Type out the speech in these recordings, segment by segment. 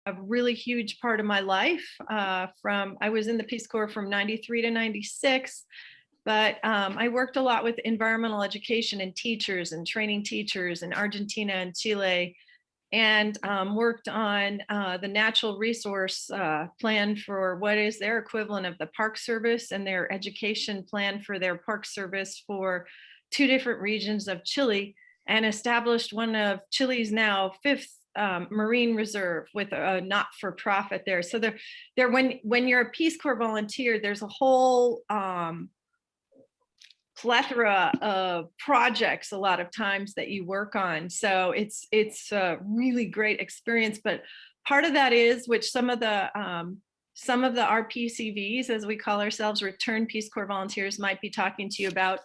a really huge part of my life. I was in the Peace Corps from 93 to 96, but I worked a lot with environmental education and teachers and training teachers in Argentina and Chile, and worked on the natural resource plan for what is their equivalent of the Park Service, and their education plan for their Park Service for 2 different regions of Chile, and established one of Chile's now 5th Marine Reserve with a not-for-profit there. So when you're a Peace Corps volunteer, there's a whole plethora of projects a lot of times that you work on. So it's a really great experience. But part of that is, which some of the RPCVs, as we call ourselves, Return Peace Corps volunteers, might be talking to you about,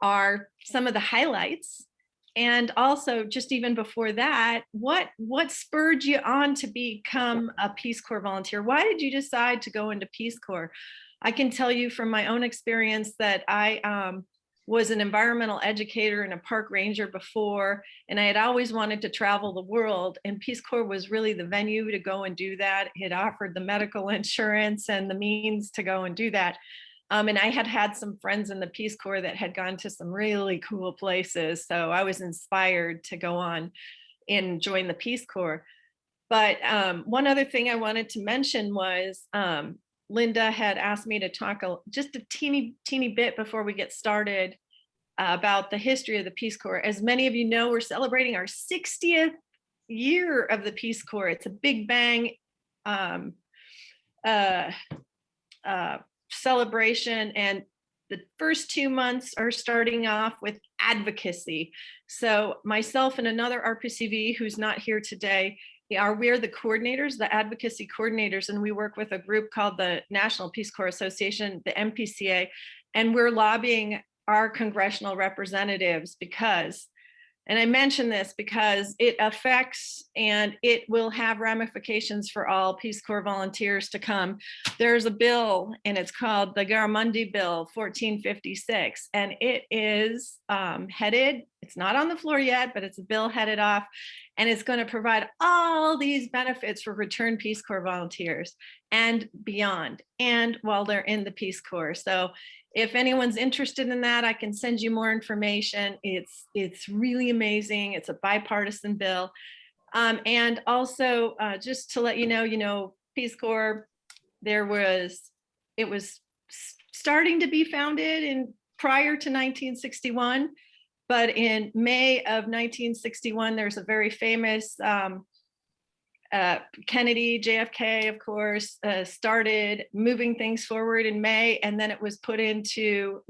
are some of the highlights. And also, just even before that, what spurred you on to become a Peace Corps volunteer? Why did you decide to go into Peace Corps? I can tell you from my own experience that I was an environmental educator and a park ranger before, and I had always wanted to travel the world, and Peace Corps was really the venue to go and do that. It offered the medical insurance and the means to go and do that. And I had some friends in the Peace Corps that had gone to some really cool places. So I was inspired to go on and join the Peace Corps. But one other thing I wanted to mention was Linda had asked me to talk just a teeny bit before we get started about the history of the Peace Corps. As many of you know, we're celebrating our 60th year of the Peace Corps. It's a big bang celebration, and the first 2 months are starting off with advocacy. So myself and another RPCV who's not here today, we're the coordinators, the advocacy coordinators, and we work with a group called the National Peace Corps Association, the NPCA, and we're lobbying our congressional representatives because, and I mention this because it affects and it will have ramifications for all Peace Corps volunteers to come. There's a bill, and it's called the Garamendi Bill 1456, and it is headed, it's not on the floor yet, but it's a bill headed off, and it's going to provide all these benefits for Return Peace Corps volunteers and beyond, and while they're in the Peace Corps. So if anyone's interested in that, I can send you more information. It's really amazing. It's a bipartisan bill. And also, just to let you know, Peace Corps, it was starting to be founded prior to 1961, but in May of 1961, there's a very famous Kennedy, JFK, of course, started moving things forward in May, and then it was put into,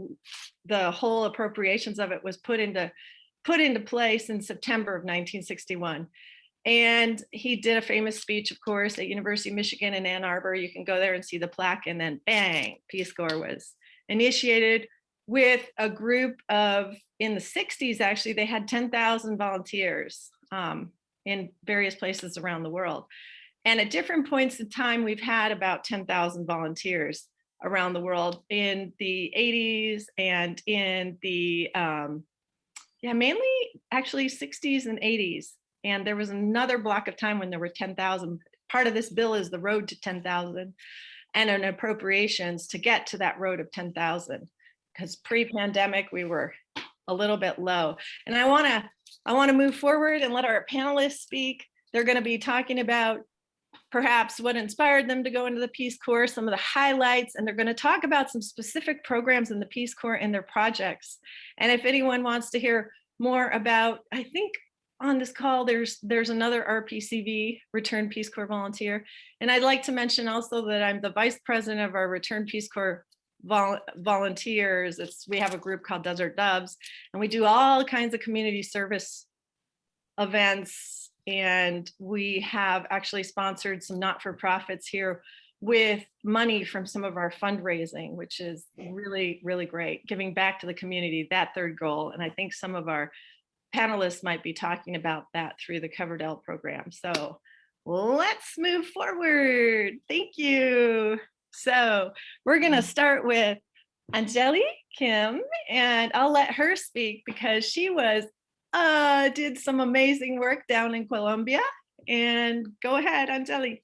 the whole appropriations of it was put into place in September of 1961. And he did a famous speech, of course, at University of Michigan in Ann Arbor. You can go there and see the plaque, and then bang, Peace Corps was initiated with a group of, in the 60s, actually, they had 10,000 volunteers in various places around the world. And at different points in time, we've had about 10,000 volunteers around the world in the 80s and in the, mainly actually 60s and 80s. And there was another block of time when there were 10,000. Part of this bill is the road to 10,000 and an appropriations to get to that road of 10,000, because pre-pandemic, we were a little bit low. And I want to move forward and let our panelists speak. They're going to be talking about perhaps what inspired them to go into the Peace Corps, some of the highlights, and they're going to talk about some specific programs in the Peace Corps and their projects. And if anyone wants to hear more about, I think on this call, there's another RPCV, Return Peace Corps volunteer. And I'd like to mention also that I'm the vice president of our Return Peace Corps volunteers. We have a group called Desert Doves, and we do all kinds of community service events, and we have actually sponsored some not-for-profits here with money from some of our fundraising, which is really, really great, giving back to the community, that third goal. And I think some of our panelists might be talking about that through the Coverdell program. So let's move forward. Thank you. So we're going to start with Anjali Kim, and I'll let her speak because she did some amazing work down in Colombia, And go ahead, Anjali.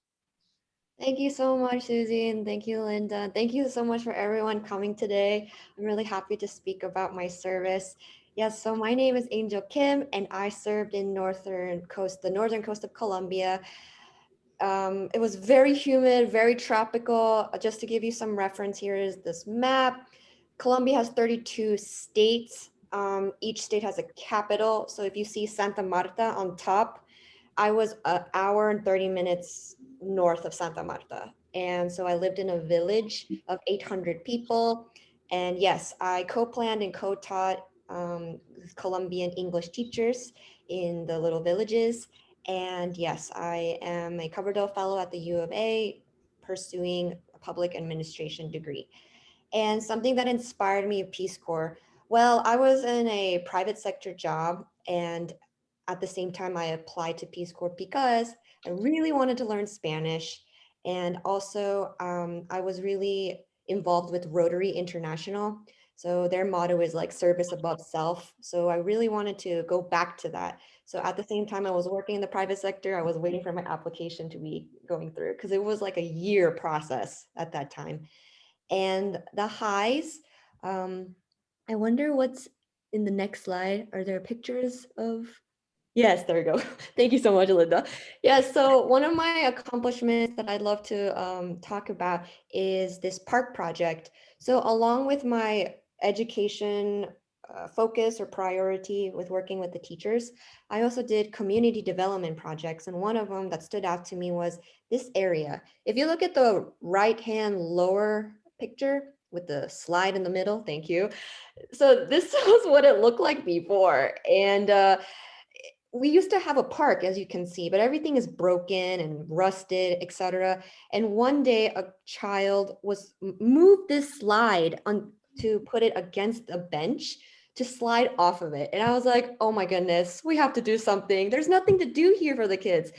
Thank you so much, Susie, and thank you, Linda. Thank you so much for everyone coming today. I'm really happy to speak about my service. Yes, so my name is Angel Kim, and I served in the northern coast of Colombia. It was very humid, very tropical. Just to give you some reference, here is this map. Colombia has 32 states. Each state has a capital. So if you see Santa Marta on top, I was an hour and 30 minutes north of Santa Marta. And so I lived in a village of 800 people. And yes, I co-planned and co-taught Colombian English teachers in the little villages. And yes, I am a Coverdell Fellow at the U of A, pursuing a public administration degree. And something that inspired me of Peace Corps, well, I was in a private sector job, and at the same time, I applied to Peace Corps because I really wanted to learn Spanish. And also, I was really involved with Rotary International. So their motto is like service above self. So I really wanted to go back to that. So at the same time I was working in the private sector, I was waiting for my application to be going through because it was like a year process at that time. And the highs, um, I wonder what's in the next slide. Are there pictures of? Yes, there we go. Thank you so much, Linda. Yes, so one of my accomplishments that I'd love to talk about is this park project. So along with my education focus or priority with working with the teachers, I also did community development projects. And one of them that stood out to me was this area. If you look at the right-hand lower picture with the slide in the middle, thank you. So this was what it looked like before. And we used to have a park, as you can see, but everything is broken and rusted, etc. And one day a child was moved this slide on to put it against a bench to slide off of it. And I was like, oh my goodness, we have to do something. There's nothing to do here for the kids.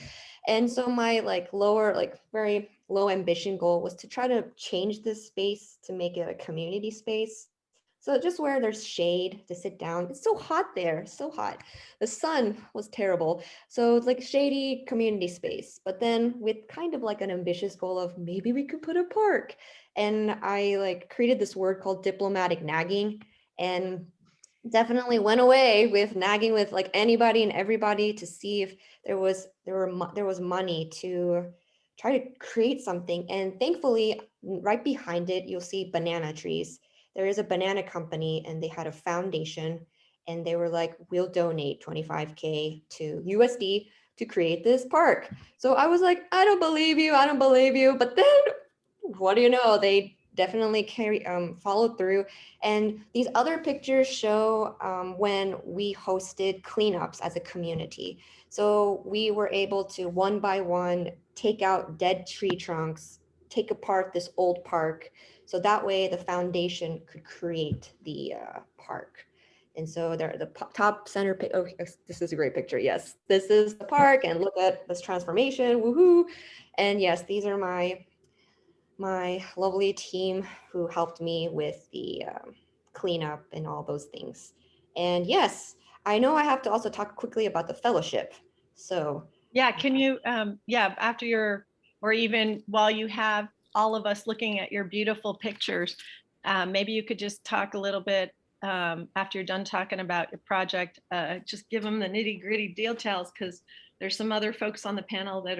And so my like lower, like very low ambition goal was to try to change this space to make it a community space. So just where there's shade to sit down. It's so hot there, so hot. The sun was terrible. So it's like shady community space. But then with kind of like an ambitious goal of maybe we could put a park. And I like created this word called diplomatic nagging. And definitely went away with nagging with like anybody and everybody to see if there was money to try to create something. And thankfully right behind it you'll see banana trees. There is a banana company and they had a foundation, and they were like, we'll donate 25K to USD to create this park. So I was like, I don't believe you, I don't believe you. But then what do you know, they definitely followed through. And these other pictures show when we hosted cleanups as a community. So we were able to one by one take out dead tree trunks, take apart this old park. So that way the foundation could create the park. And so there, the top center, oh, this is a great picture. Yes, this is the park, and look at this transformation. Woohoo! And yes, these are my lovely team who helped me with the cleanup and all those things. And yes, I know I have to also talk quickly about the fellowship. So, Yeah, can you, yeah, after your, or even while you have all of us looking at your beautiful pictures, maybe you could just talk a little bit after you're done talking about your project, just give them the nitty gritty details, because there's some other folks on the panel that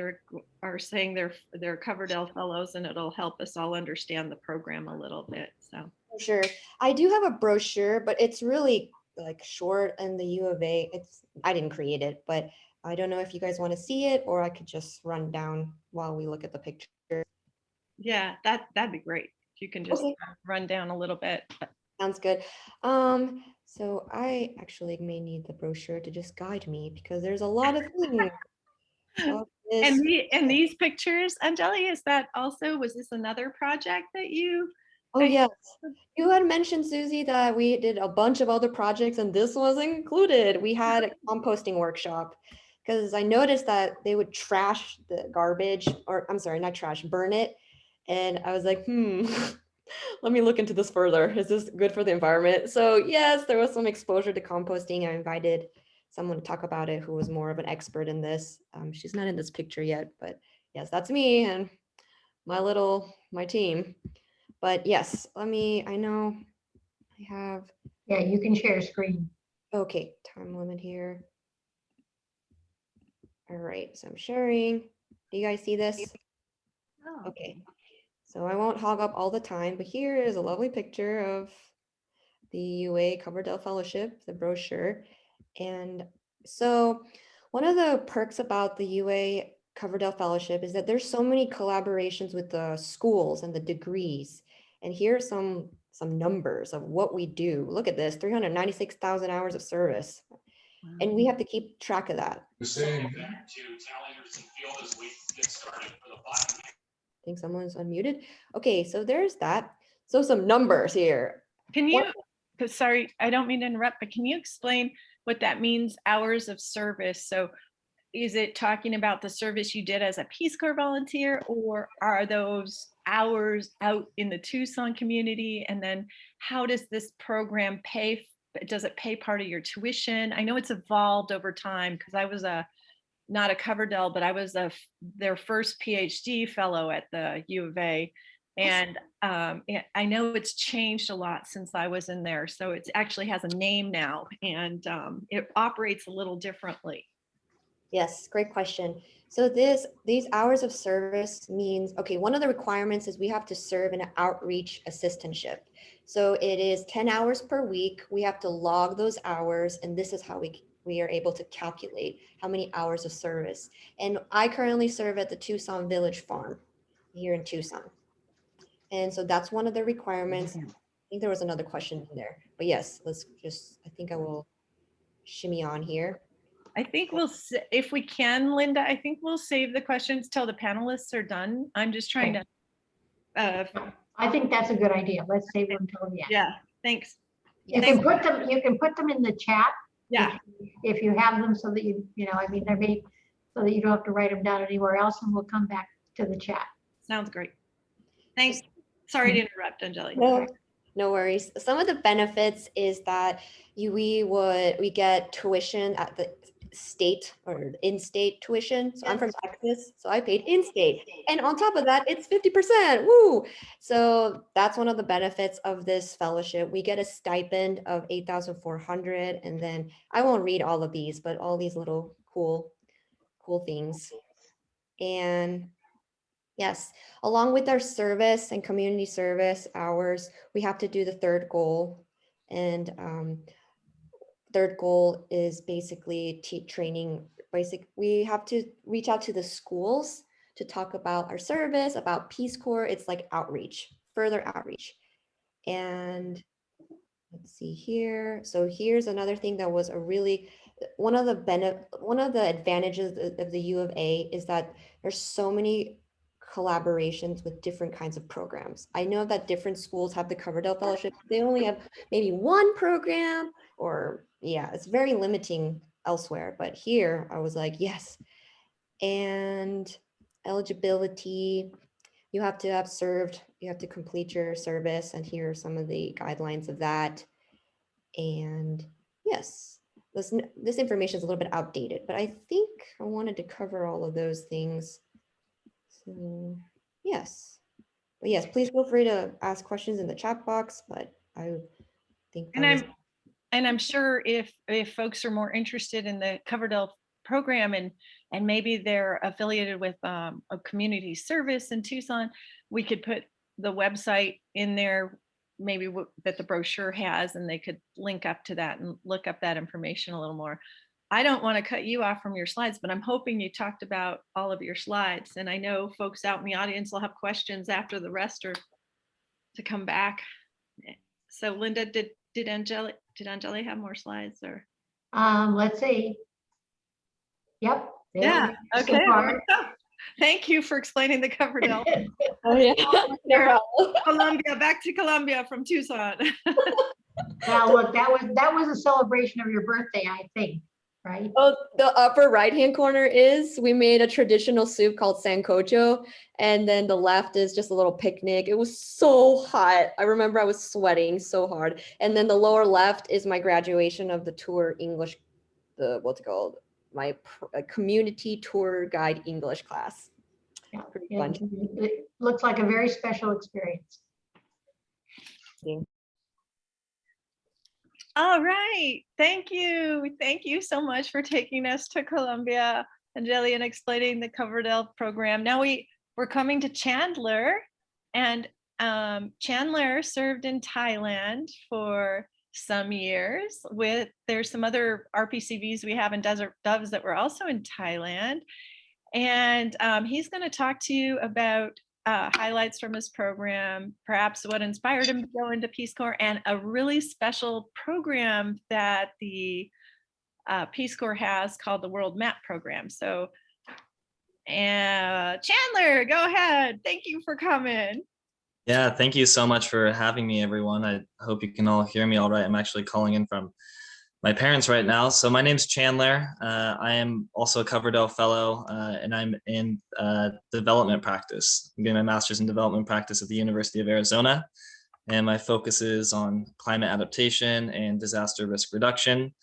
are saying they're Coverdell fellows, and it'll help us all understand the program a little bit. So for sure, I do have a brochure, but it's really like short, and the U of A, I didn't create it, but I don't know if you guys want to see it, or I could just run down while we look at the picture. yeah, that'd be great if you can just Okay. run down a little bit. Sounds good. So I actually may need the brochure to just guide me because there's a lot of things of this. And these pictures, Anjali, is that also, was this another project that you? Oh, I, yes. You had mentioned, Susie, that we did a bunch of other projects and this was included. We had a composting workshop because I noticed that they would trash the garbage, or I'm sorry, not trash, burn it. And I was like, let me look into this further. Is this good for the environment? So yes, there was some exposure to composting. I invited someone to talk about it who was more of an expert in this. She's not in this picture yet, but yes, that's me and my team. But yes, I know I have, Yeah, you can share screen. okay, time limit here. All right, so I'm sharing. Do you guys see this? Oh, Okay, so I won't hog up all the time, but here is a lovely picture of the UA Coverdell Fellowship, the brochure. And so one of the perks about the UA Coverdell Fellowship is that there's so many collaborations with the schools and the degrees. And here are some numbers of what we do. Look at this, 396,000 hours of service. And we have to keep track of that. I think someone's unmuted. Okay, so there's that. So some numbers here. Can you, sorry, I don't mean to interrupt, but can you explain what that means, hours of service? So is it talking about the service you did as a Peace Corps volunteer, or are those hours out in the Tucson community? And then how does this program pay? Does it pay part of your tuition? I know it's evolved over time because I was not a Coverdell, but I was their first PhD fellow at the U of A. And I know it's changed a lot since I was in there. So it actually has a name now, and it operates a little differently. Yes, great question. So these hours of service means, okay, one of the requirements is we have to serve in an outreach assistantship. So it is 10 hours per week. We have to log those hours, and this is how we are able to calculate how many hours of service. And I currently serve at the Tucson Village Farm here in Tucson. And so that's one of the requirements. I think there was another question in there, but yes, I think I will shimmy on here. I think if we can, Linda, I think we'll save the questions till the panelists are done. I'm just trying to. I think that's a good idea. Let's save them until the end. Yeah, thanks. You can put them in the chat. Yeah. If you have them so that they're made so that you don't have to write them down anywhere else, and we'll come back to the chat. Sounds great. Thanks. Sorry to interrupt, Anjali. No worries. Some of the benefits is that we get tuition at the state or in-state tuition. So I'm from Texas, so I paid in-state. And on top of that, it's 50%. Woo! So that's one of the benefits of this fellowship. We get a stipend of 8,400. And then I won't read all of these, but all these little cool things. And yes, along with our service and community service hours, we have to do the third goal. And third goal is basically training. We have to reach out to the schools to talk about our service, about Peace Corps. It's like outreach, further outreach. And let's see here. So here's another thing that was one of the advantages of the U of A is that there's so many collaborations with different kinds of programs. I know that different schools have the Coverdell Fellowship. They only have maybe one program, or yeah, it's very limiting elsewhere. But here I was like, yes. And eligibility, you have to have served, you have to complete your service. And here are some of the guidelines of that. And yes, this information is a little bit outdated, but I think I wanted to cover all of those things. So yes, but yes, please feel free to ask questions in the chat box, but I think I'm sure if folks are more interested in the Coverdell program and maybe they're affiliated with a community service in Tucson, we could put the website in there, maybe that the brochure has, and they could link up to that and look up that information a little more. I don't want to cut you off from your slides, but I'm hoping you talked about all of your slides. And I know folks out in the audience will have questions after the rest are to come back. So Linda, did Anjali have more slides, or? Let's see. Yep. Yeah. Okay. Thank you for explaining the Coverdell. Oh yeah. Columbia, back to Columbia from Tucson. Now look, that was a celebration of your birthday, I think, right? Oh, the upper right-hand corner we made a traditional soup called sancocho, and then the left is just a little picnic. It was so hot. I remember I was sweating so hard. And then the lower left is my graduation of the tour English what's it called, my community tour guide English class. Yeah, Pretty yeah, fun. it looks like a very special experience. All right. Thank you. Thank you so much for taking us to Colombia, Anjali, and explaining the Coverdell program. Now we're coming to Chandler, and Chandler served in Thailand for some years. There's some other RPCVs we have in Desert Doves that were also in Thailand. And he's going to talk to you about highlights from his program, perhaps what inspired him to go into Peace Corps, and a really special program that the Peace Corps has called the World Map Program. So Chandler, go ahead. Thank you for coming. Yeah, thank you so much for having me, everyone. I hope you can all hear me all right. I'm actually calling in from my parents right now. So my name's Chandler. I am also a Coverdell Fellow, and I'm in development practice. I'm getting my master's in development practice at the University of Arizona, and my focus is on climate adaptation and disaster risk reduction.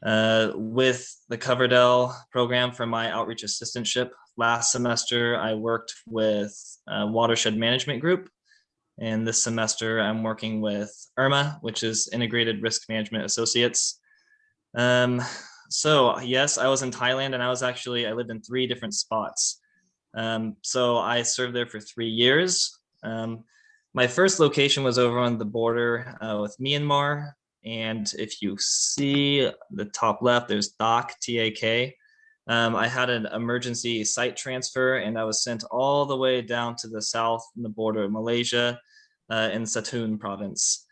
With the Coverdell program for my outreach assistantship, last semester I worked with Watershed Management Group, and this semester I'm working with IRMA, which is Integrated Risk Management Associates. So yes, I was in Thailand, and I lived in 3 different spots. So I served there for 3 years. My first location was over on the border with Myanmar. And if you see the top left, there's TAK, T-A-K. I had an emergency site transfer, and I was sent all the way down to the south in the border of Malaysia in Satun province.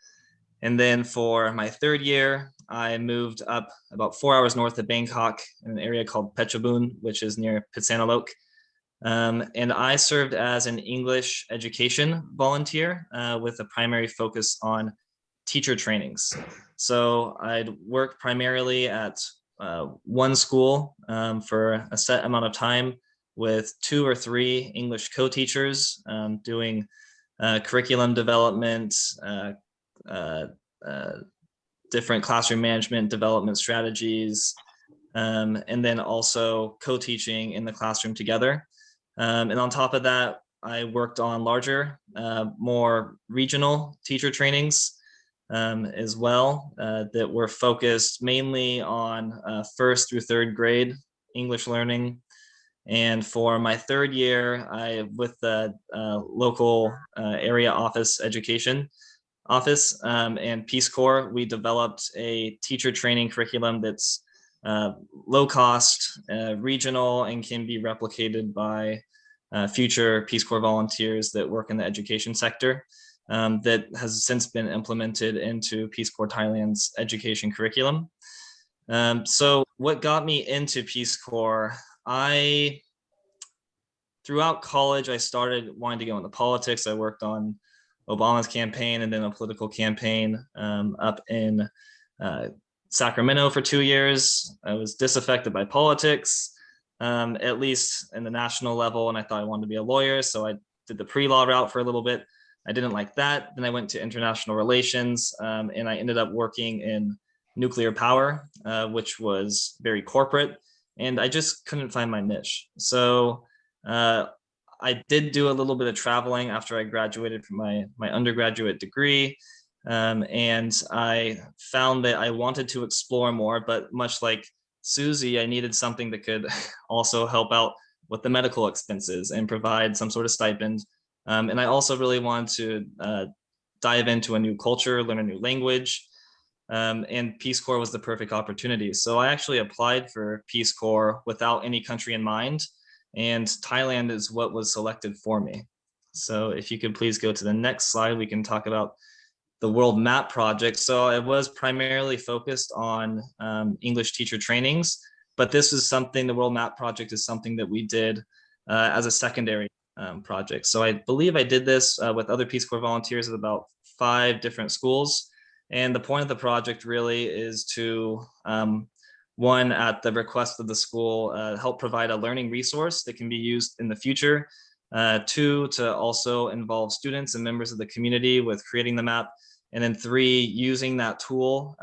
And then for my 3rd year, I moved up about 4 hours north of Bangkok in an area called Phetchabun, which is near Pitsanalok. And I served as an English education volunteer with a primary focus on teacher trainings. So I'd work primarily at one school for a set amount of time with 2 or 3 English co-teachers doing curriculum development, different classroom management development strategies, and then also co-teaching in the classroom together. And on top of that, I worked on larger, more regional teacher trainings as well that were focused mainly on 1st through 3rd grade English learning. And for my 3rd year, with the local area office education office and Peace Corps, we developed a teacher training curriculum that's low cost, regional, and can be replicated by future Peace Corps volunteers that work in the education sector. That has since been implemented into Peace Corps Thailand's education curriculum. So what got me into Peace Corps, throughout college, I started wanting to go into politics. I worked on Obama's campaign and then a political campaign up in Sacramento for 2 years. I was disaffected by politics, at least in the national level, and I thought I wanted to be a lawyer. So I did the pre-law route for a little bit. I didn't like that. Then I went to international relations, and I ended up working in nuclear power, which was very corporate, and I just couldn't find my niche. So I did do a little bit of traveling after I graduated from my undergraduate degree, and I found that I wanted to explore more, but much like Susie, I needed something that could also help out with the medical expenses and provide some sort of stipend. And I also really wanted to dive into a new culture, learn a new language, and Peace Corps was the perfect opportunity. So I actually applied for Peace Corps without any country in mind, and Thailand is what was selected for me. So if you could please go to the next slide, we can talk about the World Map Project. So it was primarily focused on English teacher trainings, but this is something, the World Map Project is something that we did as a secondary project. So I believe I did this with other Peace Corps volunteers at about 5 different schools. And the point of the project really is to, one, at the request of the school, help provide a learning resource that can be used in the future. 2, to also involve students and members of the community with creating the map. And then 3, using that tool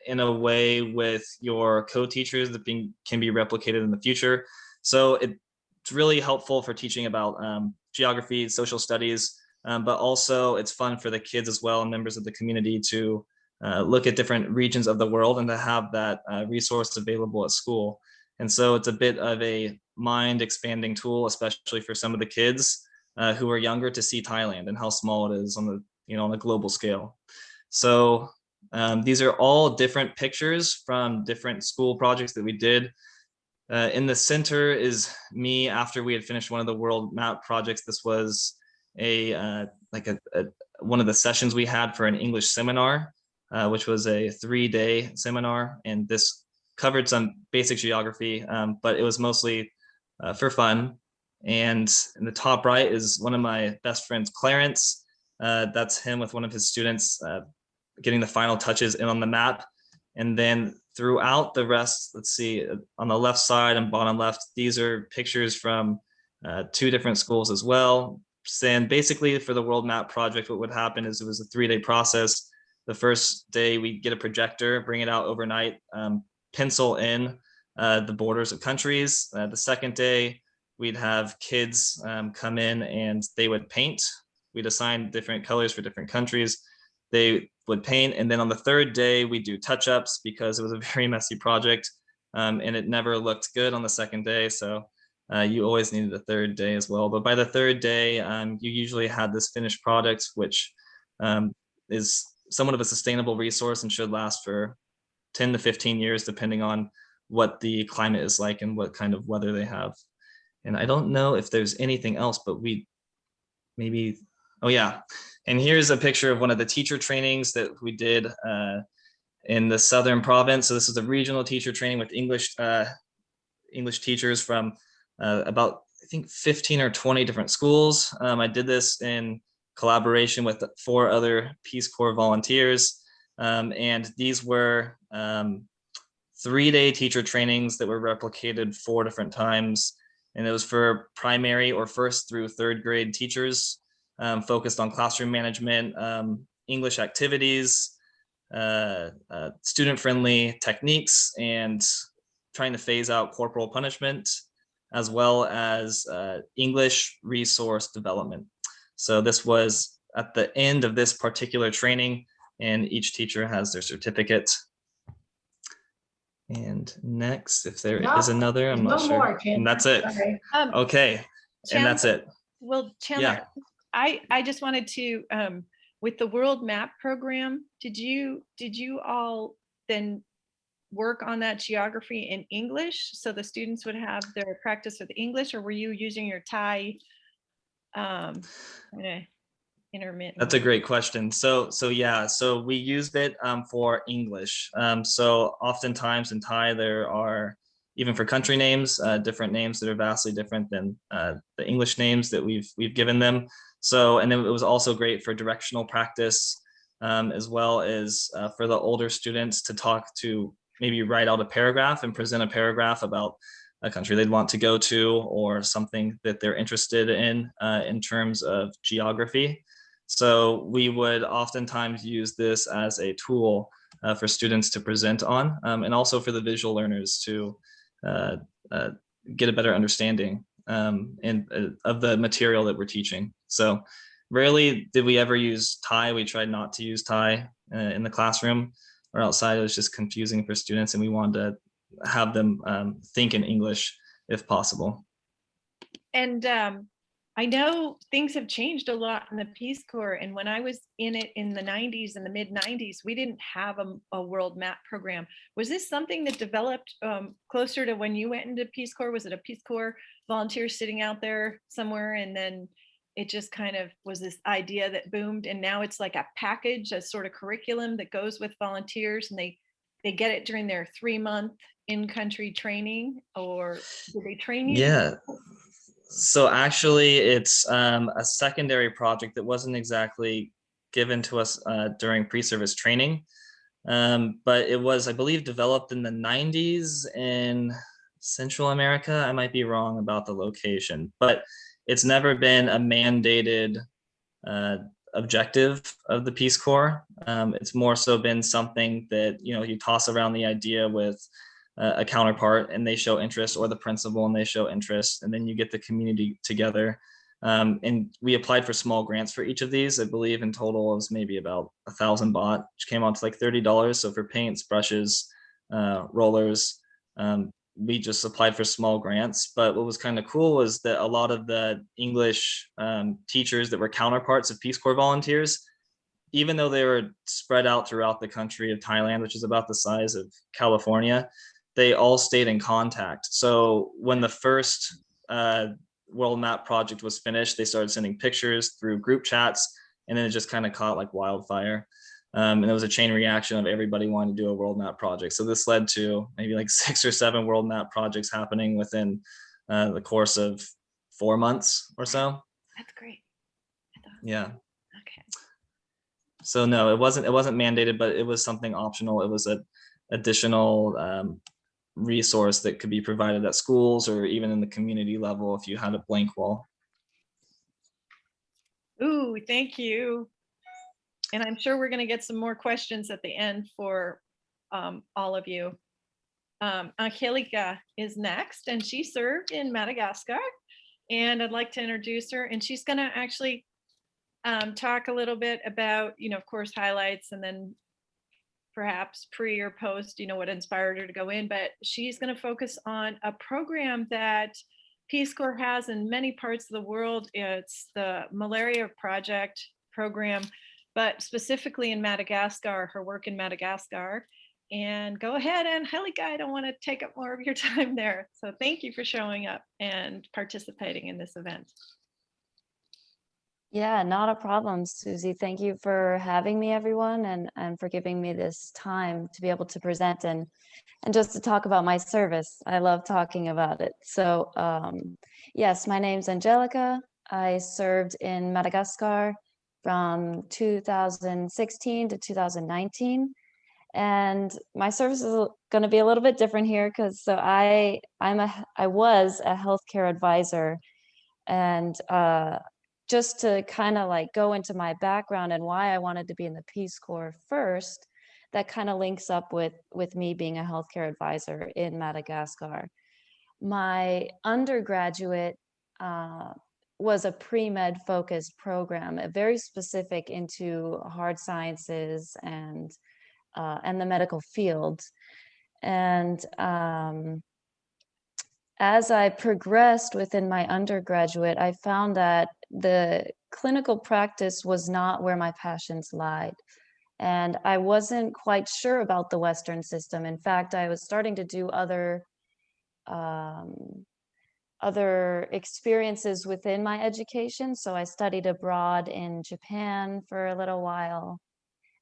in a way with your co-teachers that can be replicated in the future. So it's really helpful for teaching about geography, social studies, but also it's fun for the kids as well and members of the community to look at different regions of the world and to have that resource available at school. And so it's a bit of a mind expanding tool, especially for some of the kids who are younger, to see Thailand and how small it is on the, on a global scale. So these are all different pictures from different school projects that we did. In the center is me after we had finished one of the world map projects. This was one of the sessions we had for an English seminar, which was a 3-day seminar, and this covered some basic geography, but it was mostly for fun. And in the top right is one of my best friends, Clarence. That's him with one of his students getting the final touches in on the map. And then throughout the rest, let's see, on the left side and bottom left, these are pictures from 2 different schools as well. And basically for the World Map Project, what would happen is it was a 3-day process. The first day we get a projector, bring it out overnight, pencil in the borders of countries. The second day, we'd have kids come in and they would paint. We'd assign different colors for different countries. They would paint. And then on the third day, we do touch-ups because it was a very messy project and it never looked good on the second day. So you always needed a third day as well. But by the third day, you usually had this finished product, which is somewhat of a sustainable resource and should last for 10 to 15 years, depending on what the climate is like and what kind of weather they have. And I don't know if there's anything else, but oh yeah. And here's a picture of one of the teacher trainings that we did in the Southern Province. So this is a regional teacher training with English teachers from about, I think, 15 or 20 different schools. I did this in collaboration with 4 other Peace Corps volunteers. And these were 3-day teacher trainings that were replicated 4 different times. And it was for primary or 1st through 3rd grade teachers, focused on classroom management, English activities, student-friendly techniques, and trying to phase out corporal punishment, as well as English resource development. So this was at the end of this particular training, and each teacher has their certificate. And next, if there is another, I'm not sure. More, and that's it. Okay, and that's it. Well, Chandler, I just wanted to, with the World Map program, did you all then work on that geography in English so the students would have their practice with English, or were you using your Thai intermittent? That's a great question. So yeah, so we used it for English. So oftentimes in Thai, there are, even for country names, different names that are vastly different than the English names that we've given them. So, and then it was also great for directional practice, as well as for the older students to maybe write out a paragraph and present a paragraph about a country they'd want to go to or something that they're interested in terms of geography. So we would oftentimes use this as a tool for students to present on, and also for the visual learners to get a better understanding of the material that we're teaching. So rarely did we ever use Thai. We tried not to use Thai in the classroom or outside. It was just confusing for students, and we wanted to have them think in English if possible. And I know things have changed a lot in the Peace Corps. And when I was in it in the 90s and the mid 90s, we didn't have a world map program. Was this something that developed closer to when you went into Peace Corps? Was it a Peace Corps volunteer sitting out there somewhere? And then it just kind of was this idea that boomed. And now it's like a package, a sort of curriculum that goes with volunteers, and they get it during their 3-month in-country training, or do they train you? Yeah. So actually, it's a secondary project that wasn't exactly given to us during pre-service training, but it was, I believe, developed in the 90s in Central America. I might be wrong about the location, but it's never been a mandated objective of the Peace Corps. It's more so been something that, you toss around the idea with a counterpart and they show interest, or the principal and they show interest, and then you get the community together. And we applied for small grants for each of these. I believe in total it was maybe about 1,000 baht, which came out to like $30. So for paints, brushes, rollers, we just applied for small grants. But what was kind of cool was that a lot of the English teachers that were counterparts of Peace Corps volunteers, even though they were spread out throughout the country of Thailand, which is about the size of California, they all stayed in contact. So when the first world map project was finished, they started sending pictures through group chats, and then it just kind of caught like wildfire. And there was a chain reaction of everybody wanting to do a world map project. So this led to maybe like 6 or 7 world map projects happening within the course of 4 months or so. That's great. Yeah. Okay. So no, it wasn't mandated, but it was something optional. It was an additional resource that could be provided at schools or even in the community level if you had a blank wall. Ooh, thank you. And I'm sure we're going to get some more questions at the end for all of you. Angelica is next, and she served in Madagascar. And I'd like to introduce her, and she's going to actually talk a little bit about, of course, highlights, and then perhaps pre or post, what inspired her to go in. But she's going to focus on a program that Peace Corps has in many parts of the world. It's the Malaria Project program, but specifically in Madagascar, her work in Madagascar. And go ahead, Angelica, I don't want to take up more of your time there. So thank you for showing up and participating in this event. Yeah, not a problem, Susie. Thank you for having me, everyone, and for giving me this time to be able to present and just to talk about my service. I love talking about it. So yes, my name's Angelica. I served in Madagascar from 2016 to 2019. And my service is going to be a little bit different here because I was a healthcare advisor, and just to kind of like go into my background and why I wanted to be in the Peace Corps first, that kind of links up with me being a healthcare advisor in Madagascar. My undergraduate was a pre-med focused program, very specific into hard sciences and the medical field. And as I progressed within my undergraduate, I found that the clinical practice was not where my passions lied. And I wasn't quite sure about the Western system. In fact, I was starting to do other experiences within my education. So I studied abroad in Japan for a little while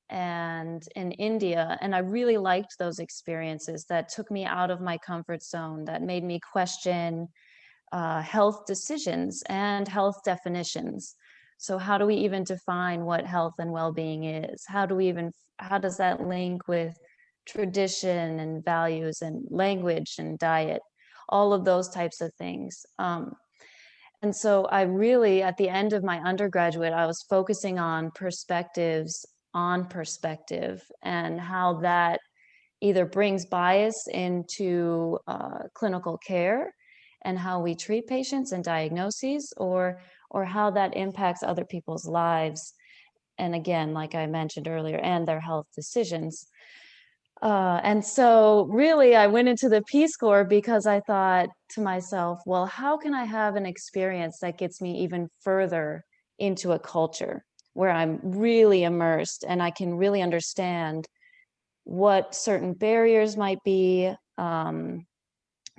and in India. And I really liked those experiences that took me out of my comfort zone, that made me question health decisions and health definitions. So how do we even define what health and well-being is? How does that link with tradition and values and language and diet? All of those types of things. And so I really, at the end of my undergraduate, I was focusing on perspectives on perspective and how that either brings bias into clinical care and how we treat patients and diagnoses, or how that impacts other people's lives. And again, like I mentioned earlier, and their health decisions. And so really I went into the Peace Corps because I thought to myself, well, how can I have an experience that gets me even further into a culture where I'm really immersed and I can really understand what certain barriers might be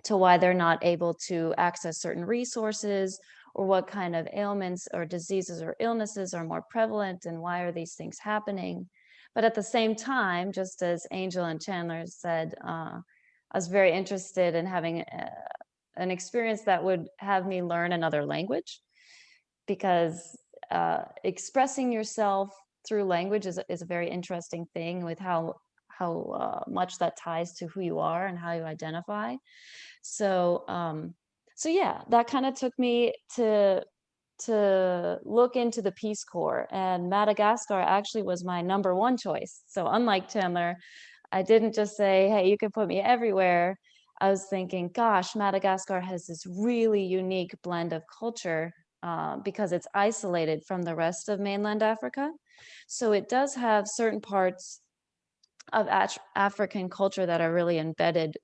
to why they're not able to access certain resources, or what kind of ailments or diseases or illnesses are more prevalent and why are these things happening. But at the same time, just as Angel and Chandler said, I was very interested in having an experience that would have me learn another language, because expressing yourself through language is a very interesting thing, with how much that ties to who you are and how you identify. So yeah, that kind of took me to to look into the Peace Corps, and Madagascar actually was my #1 choice. So unlike Chandler, I didn't just say, hey, you can put me everywhere. I was thinking, gosh, Madagascar has this really unique blend of culture because it's isolated from the rest of mainland Africa. So it does have certain parts of African culture that are really embedded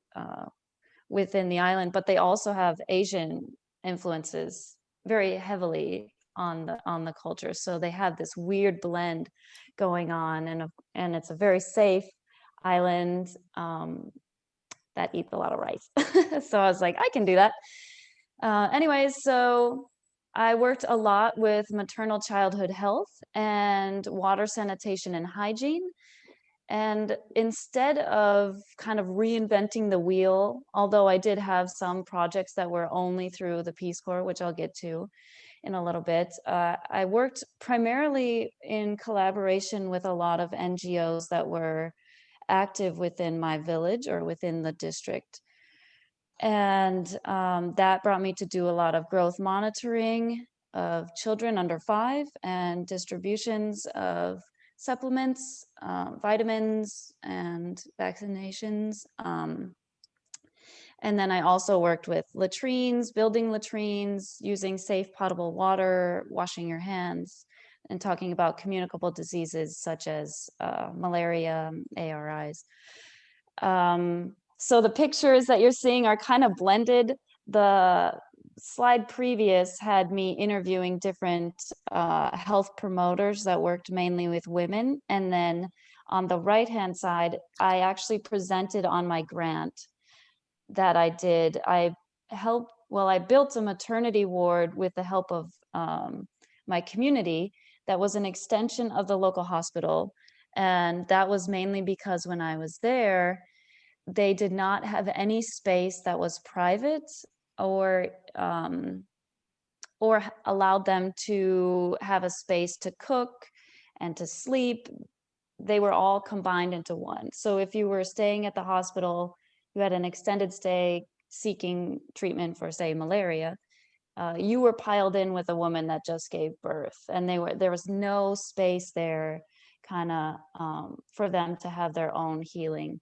within the island, but they also have Asian influences very heavily on the culture. So they have this weird blend going on, and it's a very safe island that eats a lot of rice. So I was like, I can do that. Anyways, so I worked a lot with maternal childhood health and water sanitation and hygiene. And instead of kind of reinventing the wheel, although I did have some projects that were only through the Peace Corps, which I'll get to in a little bit, I worked primarily in collaboration with a lot of NGOs that were active within my village or within the district. And that brought me to do a lot of growth monitoring of children under 5 and distributions of supplements, vitamins, and vaccinations. And then I also worked with latrines, building latrines, using safe potable water, washing your hands, and talking about communicable diseases such as malaria, ARIs. So the pictures that you're seeing are kind of blended. The slide previous had me interviewing different health promoters that worked mainly with women. And then on the right-hand side, I actually presented on my grant that I did. I built a maternity ward with the help of my community that was an extension of the local hospital. And that was mainly because when I was there, they did not have any space that was private or allowed them to have a space to cook and to sleep. They were all combined into one. So if you were staying at the hospital, you had an extended stay seeking treatment for, say, malaria, you were piled in with a woman that just gave birth, and there was no space there kind of for them to have their own healing.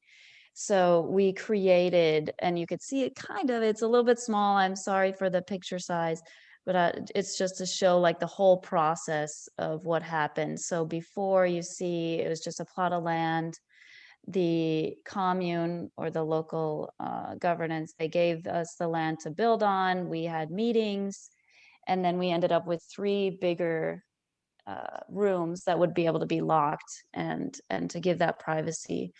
So we created, and you could see it it's a little bit small. I'm sorry for the picture size, but it's just to show like the whole process of what happened. So before, you see, it was just a plot of land. The commune or the local governance, they gave us the land to build on. We had meetings, and then we ended up with 3 bigger rooms that would be able to be locked and to give that privacy,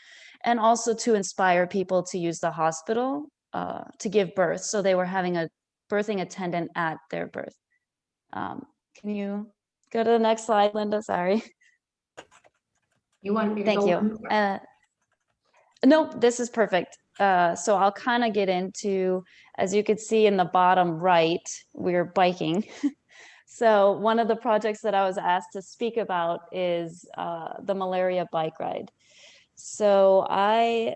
and also to inspire people to use the hospital to give birth. So they were having a birthing attendant at their birth. Can you go to the next slide, Linda? Sorry. You want me to Thank go you. on? Nope, this is perfect. So I'll kind of get into, as you could see in the bottom right, we're biking. So one of the projects that I was asked to speak about is the malaria bike ride. So I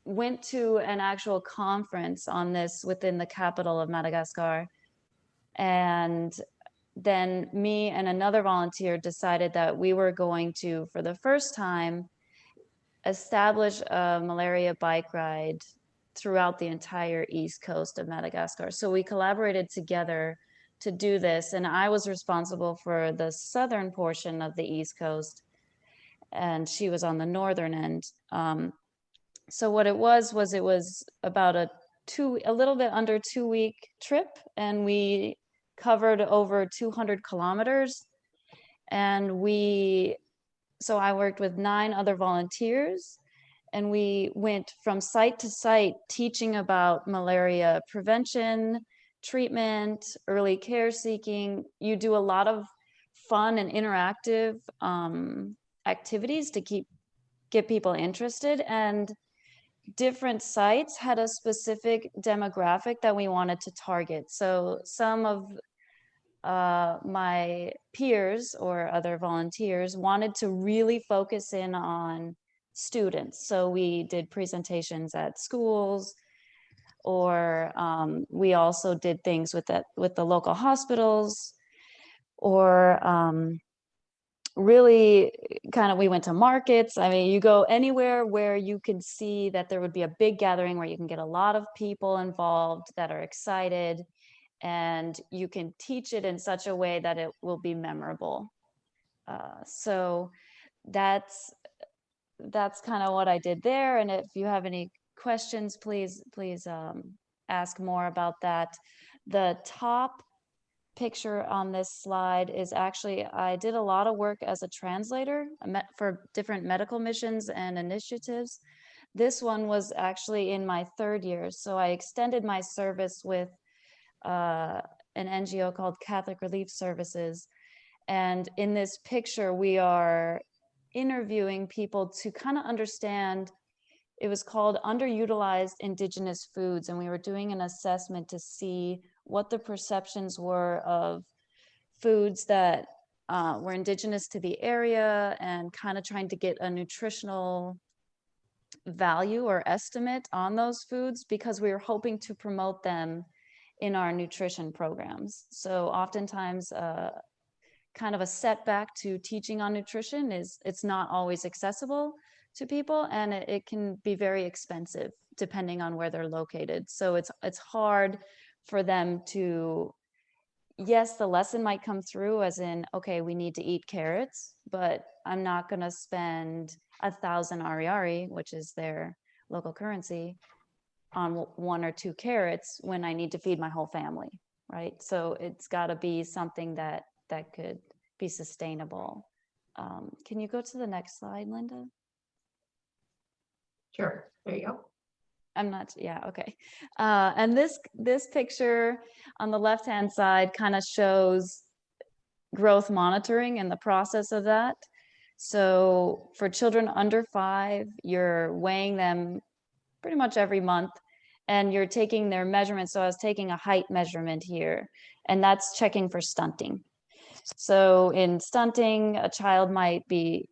went to an actual conference on this within the capital of Madagascar. And then me and another volunteer decided that we were going to, for the first time, establish a malaria bike ride throughout the entire east coast of Madagascar. So we collaborated together to do this, and I was responsible for the southern portion of the east coast, and she was on the northern end. So what it was about a little bit under 2-week trip, and we covered over 200 kilometers. And so I worked with 9 other volunteers, and we went from site to site teaching about malaria prevention, treatment, early care seeking. You do a lot of fun and interactive activities to get people interested, and different sites had a specific demographic that we wanted to target. So some of my peers or other volunteers wanted to really focus in on students. So we did presentations at schools, or we also did things with the local hospitals. or really kind of, we went to markets. I mean, you go anywhere where you can see that there would be a big gathering where you can get a lot of people involved that are excited, and you can teach it in such a way that it will be memorable. So that's kind of what I did there. And if you have any questions, please ask more about that. The top picture on this slide is actually, I did a lot of work as a translator for different medical missions and initiatives. This one was actually in my 3rd year. So I extended my service with an NGO called Catholic Relief Services. And in this picture, we are interviewing people to kind of understand, it was called Underutilized Indigenous Foods. And we were doing an assessment to see what the perceptions were of foods that were indigenous to the area, and kind of trying to get a nutritional value or estimate on those foods, because we were hoping to promote them in our nutrition programs. So oftentimes, kind of a setback to teaching on nutrition is it's not always accessible to people, and it can be very expensive depending on where they're located. So it's hard for them to, yes, the lesson might come through as in, okay, we need to eat carrots, but I'm not going to spend 1,000 ariary, which is their local currency, on 1 or 2 carrots when I need to feed my whole family, right? So it's got to be something that could be sustainable. Can you go to the next slide, Linda? Sure, there you go. I'm not, yeah, okay. And this picture on the left-hand side kind of shows growth monitoring and the process of that. So for children under 5, you're weighing them pretty much every month, and you're taking their measurements. So I was taking a height measurement here, and that's checking for stunting. So in stunting, a child might be,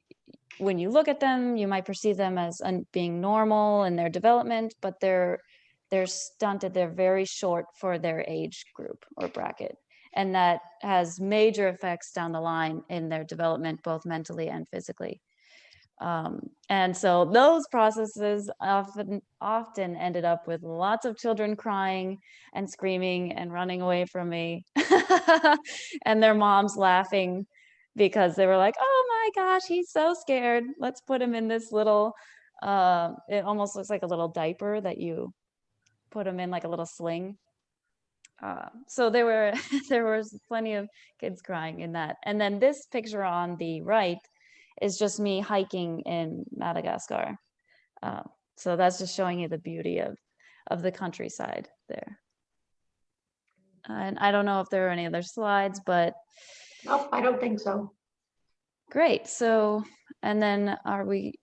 when you look at them, you might perceive them as being normal in their development, but they're stunted. They're very short for their age group or bracket. And that has major effects down the line in their development, both mentally and physically. And so those processes often ended up with lots of children crying and screaming and running away from me, and their moms laughing because they were like, oh my gosh, he's so scared. Let's put him in this little, it almost looks like a little diaper that you put him in, like a little sling. So there was plenty of kids crying in that. And then this picture on the right is just me hiking in Madagascar. So that's just showing you the beauty of the countryside there. And I don't know if there are any other slides, but Nope, I don't think so. great. So, and then are we,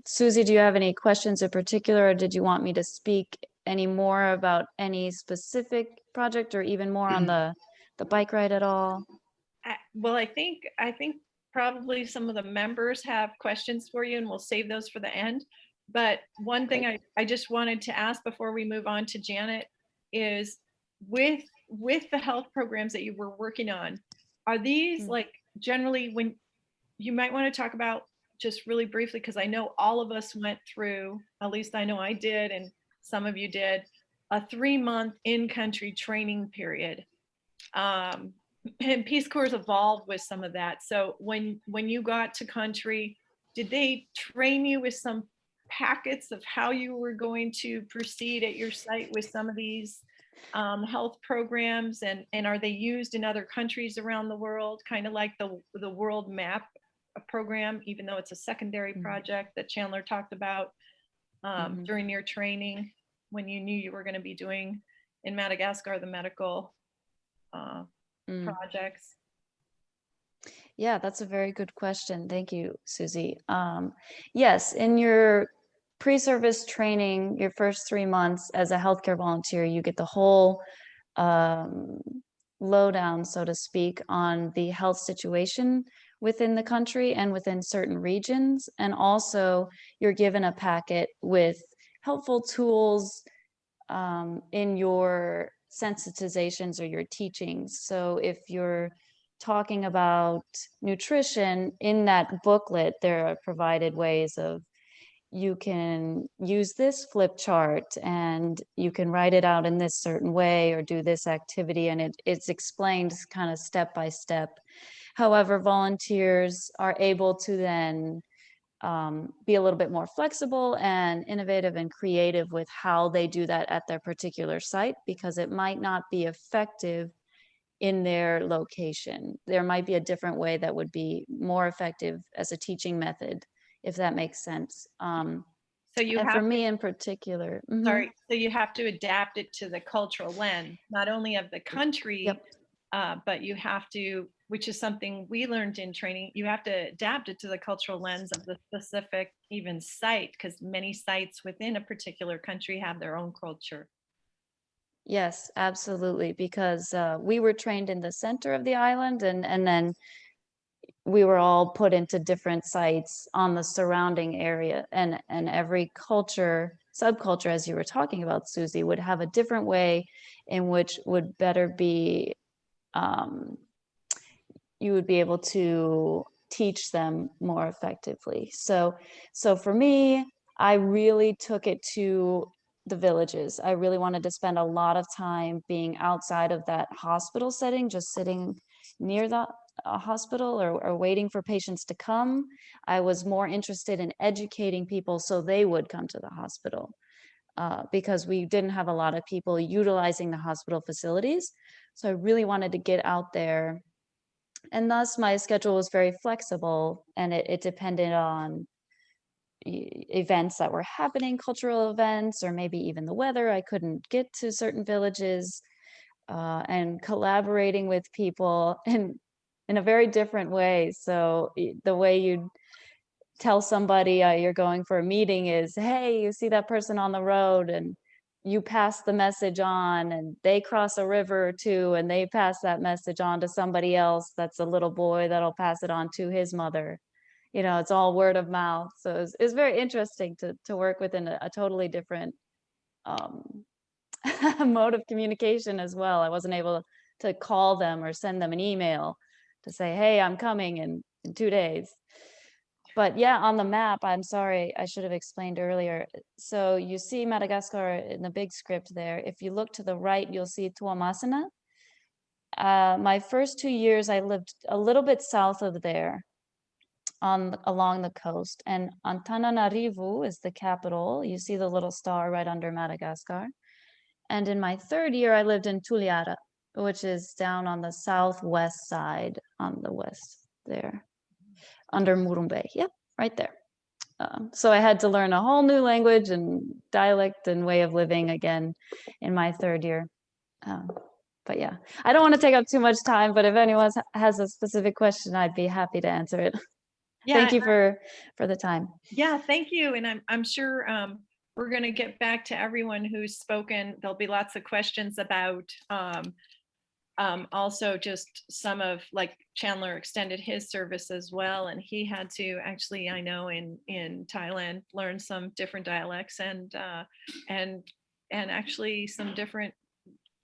Susie, do you have any questions in particular, or did you want me to speak any more about any specific project, or even more on the bike ride at all? Well, I think probably some of the members have questions for you, and we'll save those for the end. But one thing I just wanted to ask before we move on to Janet is, with the health programs that you were working on, are these like generally, when you might want to talk about just really briefly, because I know all of us went through, at least I know I did, and some of you did, a 3-month in-country training period. And Peace Corps evolved with some of that. So when you got to country, did they train you with some packets of how you were going to proceed at your site with some of these health programs, and are they used in other countries around the world, kind of like the World Map program, even though it's a secondary project that Chandler talked about during your training, when you knew you were going to be doing in Madagascar the medical projects? Yeah, that's a very good question. Thank you, Susie. Yes, in your pre-service training, your first 3 months as a healthcare volunteer, you get the whole lowdown, so to speak, on the health situation within the country and within certain regions. And also you're given a packet with helpful tools in your sensitizations or your teachings. So if you're talking about nutrition, in that booklet, there are provided ways of, you can use this flip chart and you can write it out in this certain way or do this activity, and it's explained kind of step by step. However, volunteers are able to then be a little bit more flexible and innovative and creative with how they do that at their particular site, because it might not be effective in their location. There might be a different way that would be more effective as a teaching method, if that makes sense. So you And have for to, me in particular, sorry, so you have to adapt it to the cultural lens, not only of the country, Yep. but you have to, which is something we learned in training, you have to adapt it to the cultural lens of the specific even site, because many sites within a particular country have their own culture. Yes, absolutely, because we were trained in the center of the island, and then we were all put into different sites on the surrounding area, and every culture, subculture, as you were talking about, Susie, would have a different way in which would better be, you would be able to teach them more effectively. So for me, I really took it to the villages. I really wanted to spend a lot of time being outside of that hospital setting, just sitting near the hospital or waiting for patients to come. I was more interested in educating people so they would come to the hospital, because we didn't have a lot of people utilizing the hospital facilities. So I really wanted to get out there. And thus my schedule was very flexible, and it depended on events that were happening, cultural events, or maybe even the weather. I couldn't get to certain villages, and collaborating with people in a very different way. So the way you tell somebody you're going for a meeting is, hey, you see that person on the road, and you pass the message on, and they cross a river or two, and they pass that message on to somebody else that's a little boy that'll pass it on to his mother. You know, it's all word of mouth. So it's very interesting to work within a totally different mode of communication as well. I wasn't able to call them or send them an email to say, hey, I'm coming in 2 days. But yeah, on the map, I'm sorry, I should have explained earlier. So you see Madagascar in the big script there. If you look to the right, you'll see Tuamasina. My first 2 years, I lived a little bit south of there, along the coast. And Antananarivo is the capital. You see the little star right under Madagascar. And in my third year, I lived in Tuliara, which is down on the southwest side, on the west there, under Murumbe. Yep, right there. So I had to learn a whole new language and dialect and way of living again in my third year. But yeah, I don't want to take up too much time, but if anyone has a specific question, I'd be happy to answer it. Yeah, Thank you for the time. yeah, thank you. And I'm sure we're going to get back to everyone who's spoken. There'll be lots of questions about also just some of, like, Chandler extended his service as well, and he had to actually, I know, in Thailand, learn some different dialects and actually some different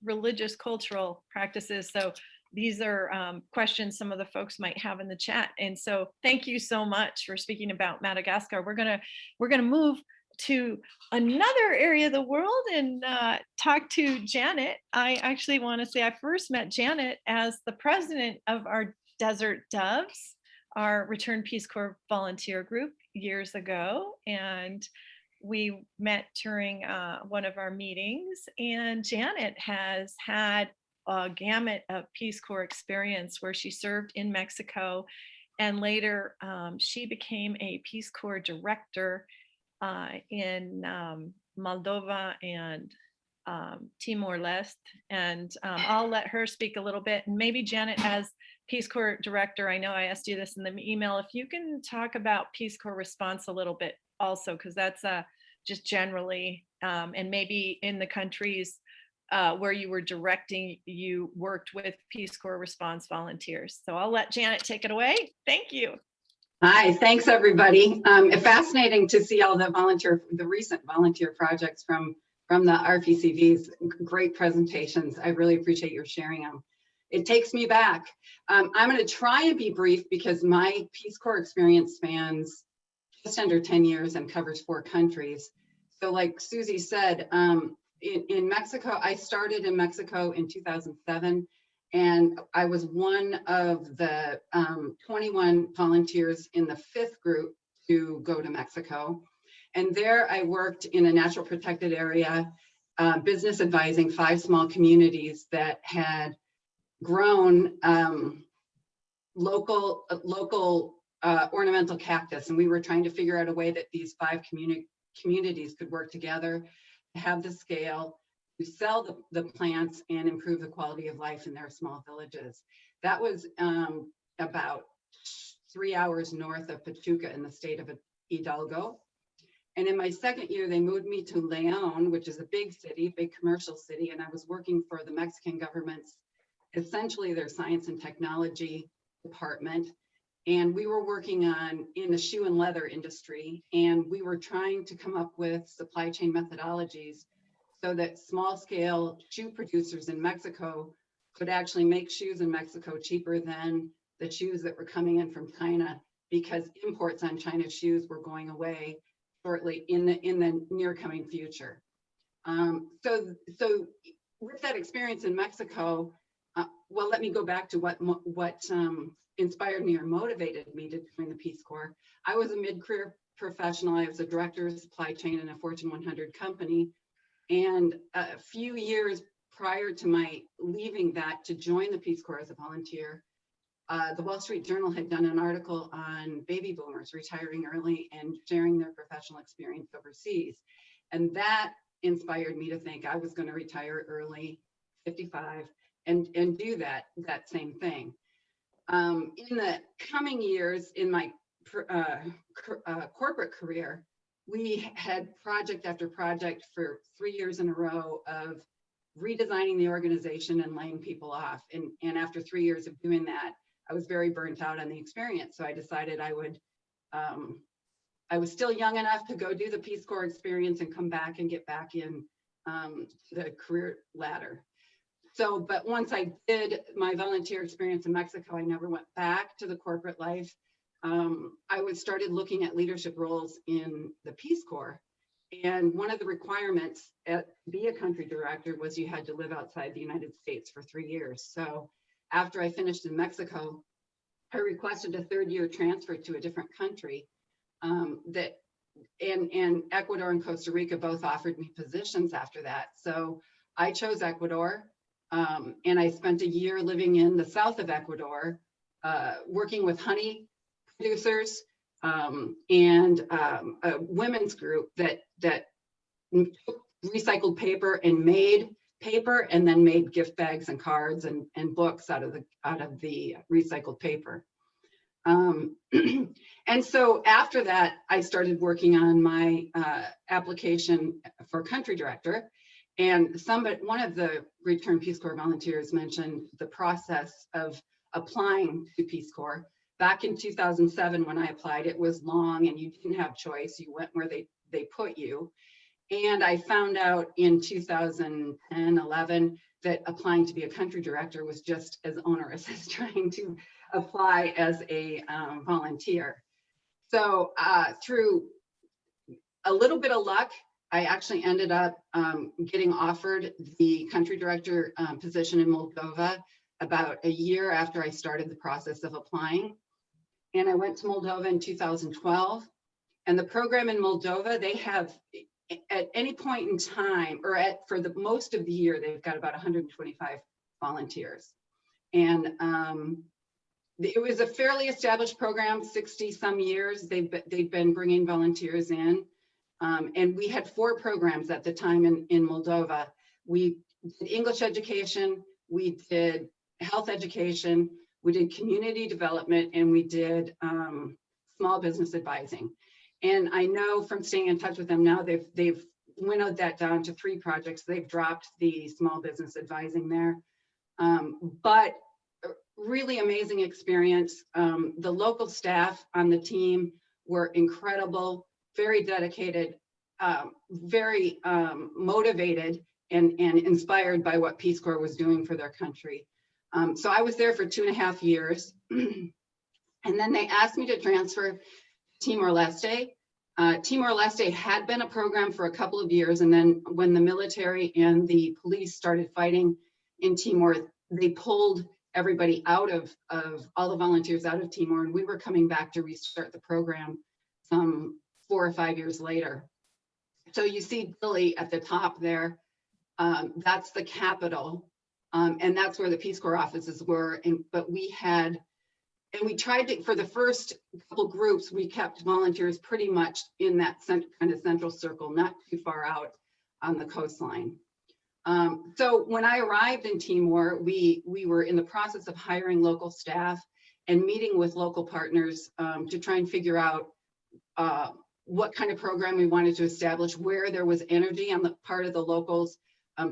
religious cultural practices. So these are questions some of the folks might have in the chat. And so thank you so much for speaking about Madagascar. We're gonna move to another area of the world and talk to Janet. I actually want to say I first met Janet as the president of our Desert Doves, our Return Peace Corps volunteer group, years ago. And we met during one of our meetings, and Janet has had a gamut of Peace Corps experience where she served in Mexico, and later she became a Peace Corps director in Moldova and Timor-Leste. And I'll let her speak a little bit. And maybe Janet, as Peace Corps director, I know I asked you this in the email, if you can talk about Peace Corps response a little bit also, because that's just generally, and maybe in the countries where you were directing, you worked with Peace Corps response volunteers. So I'll let Janet take it away. Thank you. Hi, thanks everybody. Fascinating to see all the recent volunteer projects from the RPCVs. Great presentations. I really appreciate your sharing them. it takes me back. I'm going to try and be brief because my Peace Corps experience spans just under 10 years and covers 4 countries. So like Susie said, in Mexico, I started in Mexico in 2007, and I was one of the 21 volunteers in the 5th group to go to Mexico. And there I worked in a natural protected area, business advising 5 small communities that had grown local ornamental cactus. And we were trying to figure out a way that these 5 communities could work together to have the scale to sell the plants and improve the quality of life in their small villages. That was about 3 hours north of Pachuca in the state of Hidalgo. And in my 2nd year, they moved me to León, which is a big city, big commercial city. And I was working for the Mexican government's, essentially their science and technology department. And we were working in the shoe and leather industry. And we were trying to come up with supply chain methodologies so that small scale shoe producers in Mexico could actually make shoes in Mexico cheaper than the shoes that were coming in from China, because imports on China's shoes were going away shortly in the near coming future. So with that experience in Mexico, well, let me go back to what inspired me or motivated me to join the Peace Corps. I was a mid-career professional. I was a director of supply chain in a Fortune 100 company. And a few years prior to my leaving that to join the Peace Corps as a volunteer, the Wall Street Journal had done an article on baby boomers retiring early and sharing their professional experience overseas. And that inspired me to think I was going to retire early, 55, and do that same thing. In the coming years in my corporate career, we had project after project for 3 years in a row of redesigning the organization and laying people off. And after 3 years of doing that, I was very burnt out on the experience. So I decided I would, I was still young enough to go do the Peace Corps experience and come back and get back in the career ladder. So, but once I did my volunteer experience in Mexico, I never went back to the corporate life. I started looking at leadership roles in the Peace Corps. And one of the requirements to be a country director was you had to live outside the United States for 3 years. So after I finished in Mexico, I requested a 3rd-year transfer to a different country. And Ecuador and Costa Rica both offered me positions after that. So I chose Ecuador, and I spent a year living in the south of Ecuador, working with honey producers and a women's group that took recycled paper and made paper and then made gift bags and cards and books out of the recycled paper. And so after that, I started working on my application for country director. And one of the Return Peace Corps volunteers mentioned the process of applying to Peace Corps. Back in 2007, when I applied, it was long and you didn't have choice. You went where they put you. And I found out in 2010, 11, that applying to be a country director was just as onerous as trying to apply as a volunteer. So through a little bit of luck, I actually ended up getting offered the country director position in Moldova about a year after I started the process of applying. And I went to Moldova in 2012. And the program in Moldova, they have, at any point in time, or for the most of the year, they've got about 125 volunteers. And it was a fairly established program, 60 some years. They've been bringing volunteers in. And we had 4 programs at the time in Moldova. We did English education, we did health education, we did community development, and we did small business advising. And I know from staying in touch with them now, they've winnowed that down to 3 projects. They've dropped the small business advising there. But really amazing experience. The local staff on the team were incredible, very dedicated, very motivated and inspired by what Peace Corps was doing for their country. So I was there for 2.5 years. And then they asked me to transfer Timor-Leste. Timor-Leste had been a program for a couple of years, and then when the military and the police started fighting in Timor, they pulled everybody out of all the volunteers out of Timor, and we were coming back to restart the program some 4 or 5 years later. So you see Dili at the top there. That's the capital, and that's where the Peace Corps offices were. But we had, and we tried to, for the first couple groups, we kept volunteers pretty much in that kind of central circle, not too far out on the coastline. So when I arrived in Timor, we were in the process of hiring local staff and meeting with local partners to try and figure out what kind of program we wanted to establish, where there was energy on the part of the locals